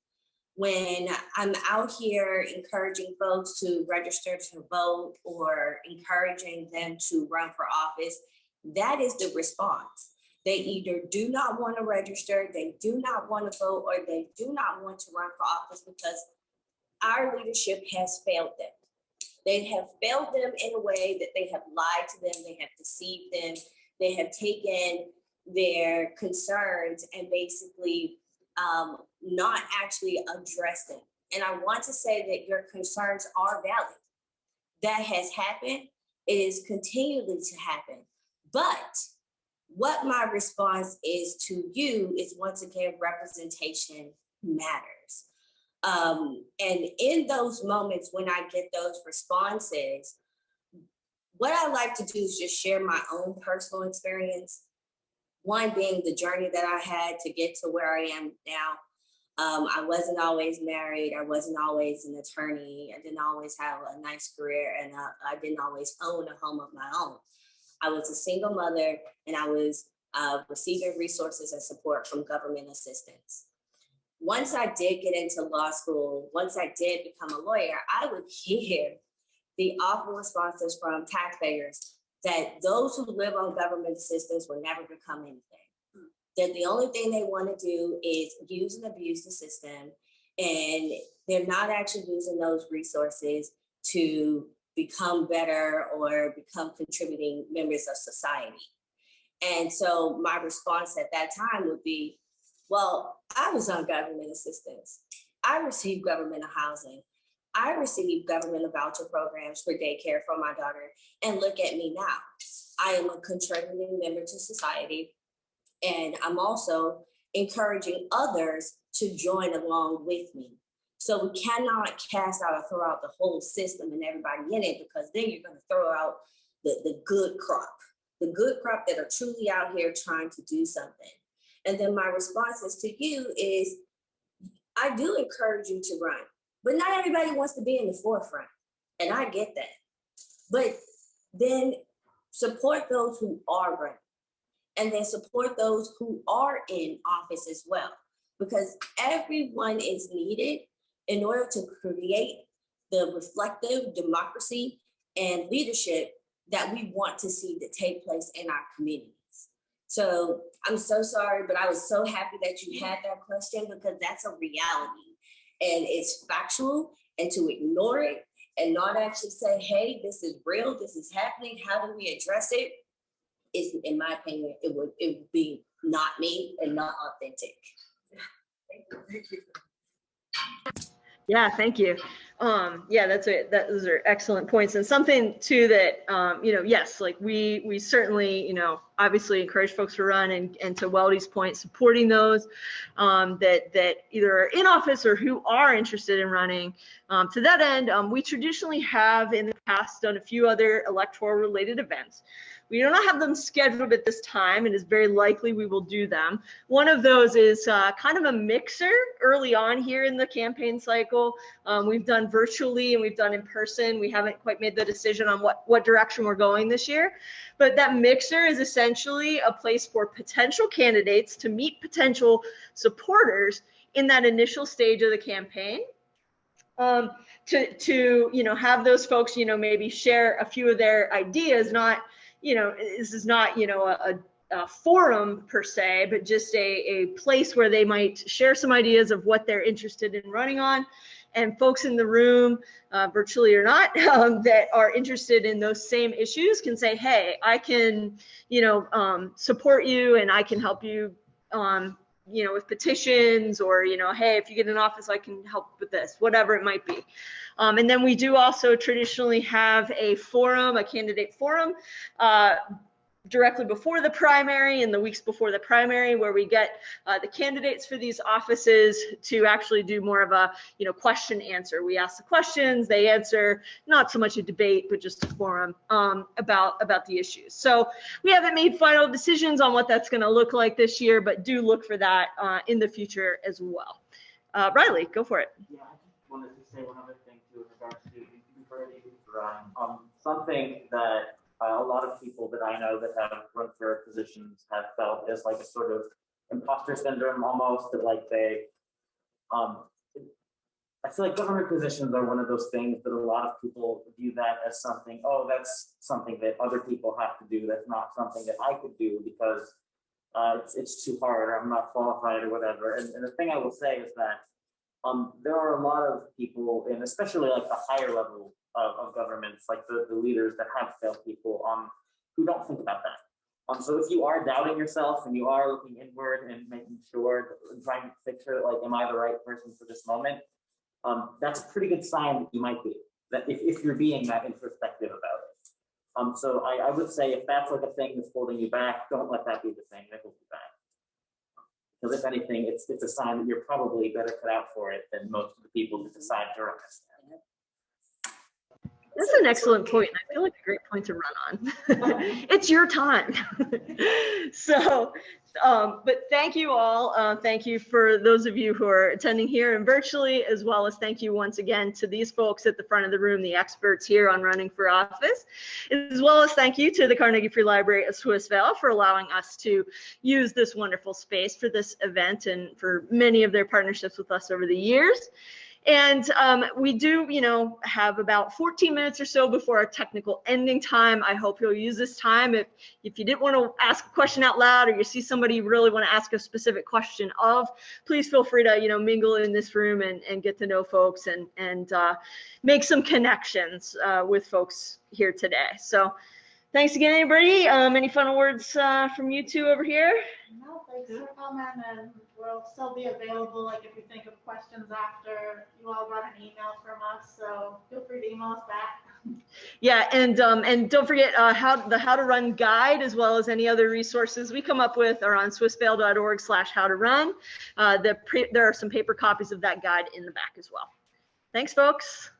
When I'm out here encouraging folks to register to vote or encouraging them to run for office, that is the response. They either do not want to register, they do not want to vote, or they do not want to run for office because our leadership has failed them. They have failed them in a way that they have lied to them, they have deceived them, they have taken their concerns and basically not actually address them. And I want to say that your concerns are valid. That has happened. It is continually to happen. But what my response is to you is, once again, representation matters. And in those moments when I get those responses, what I like to do is just share my own personal experience. One being the journey that I had to get to where I am now. I wasn't always married. I wasn't always an attorney. I didn't always have a nice career, and I didn't always own a home of my own. I was a single mother, and I was receiving resources and support from government assistance. Once I did get into law school, once I did become a lawyer, I would hear the awful responses from taxpayers that those who live on government assistance will never become anything. That the only thing they want to do is use and abuse the system, and they're not actually using those resources to become better or become contributing members of society. And so my response at that time would be, well, I was on government assistance. I received government housing. I received government voucher programs for daycare for my daughter. And look at me now. I am a contributing member to society. And I'm also encouraging others to join along with me. So we cannot cast out or throw out the whole system and everybody in it, because then you're going to throw out the good crop that are truly out here trying to do something. And then my responses to you is, I do encourage you to run, but not everybody wants to be in the forefront. And I get that. But then support those who are running, and then support those who are in office as well, because everyone is needed in order to create the reflective democracy and leadership that we want to see to take place in our communities. So I'm so sorry, but I was so happy that you had that question, because that's a reality and it's factual. And to ignore it and not actually say, hey, this is real, this is happening, how do we address it? Is, in my opinion, it would be not me and not authentic. Thank you. Yeah, thank you. Yeah, those are excellent points, and something too that yes, like we certainly obviously encourage folks to run, and to Weldi's point, supporting those that either are in office or who are interested in running. To that end, we traditionally have in the past done a few other electoral related events. We do not have them scheduled at this time, and it's very likely we will do them. One of those is kind of a mixer early on here in the campaign cycle. We've done virtually and we've done in person. We haven't quite made the decision on what direction we're going this year. But that mixer is essentially a place for potential candidates to meet potential supporters in that initial stage of the campaign. To have those folks, maybe share a few of their ideas, not, this is not, a forum per se, but just a place where they might share some ideas of what they're interested in running on. And folks in the room, virtually or not, that are interested in those same issues can say, hey, I can, support you, and I can help you, with petitions, or, hey, if you get in office, I can help with this, whatever it might be. And then we do also traditionally have a forum, a candidate forum, directly before the primary and the weeks before the primary, where we get the candidates for these offices to actually do more of a question answer. We ask the questions, they answer, not so much a debate, but just a forum about the issues. So we haven't made final decisions on what that's going to look like this year, but do look for that in the future as well. Riley, go for it. Yeah, I just wanted to say one other thing too in regards to something that a lot of people that I know that have run for positions have felt is like a sort of imposter syndrome almost, that like they, I feel like government positions are one of those things that a lot of people view that as something, oh, that's something that other people have to do. That's not something that I could do because it's too hard, or I'm not qualified, or whatever. And the thing I will say is that there are a lot of people, and especially like the higher level of governments, like the leaders that have salespeople, who don't think about that. So if you are doubting yourself and you are looking inward and making sure, trying to picture, like, am I the right person for this moment? That's a pretty good sign that you might be, that if you're being that introspective about it. So I would say if that's like a thing that's holding you back, don't let that be the thing that holds you back. Because if anything, it's a sign that you're probably better cut out for it than most of the people that decide to run this. That's an excellent point. And I feel like a great point to run on. It's your time. So, but thank you all. Thank you for those of you who are attending here and virtually, as well as thank you once again to these folks at the front of the room, the experts here on running for office, as well as thank you to the Carnegie Free Library of Swissvale for allowing us to use this wonderful space for this event and for many of their partnerships with us over the years. And we do, have about 14 minutes or so before our technical ending time. I hope you'll use this time. If you didn't want to ask a question out loud, or you see somebody you really want to ask a specific question of, please feel free to, mingle in this room and get to know folks and make some connections with folks here today. So thanks again, everybody. Any final words from you two over here? No, thanks for coming, and we'll still be available. Like if you think of questions after, you all got an email from us, so feel free to email us back. Yeah, and don't forget how to run guide, as well as any other resources we come up with, are on swissvale.org/how-to-run. There are some paper copies of that guide in the back as well. Thanks, folks.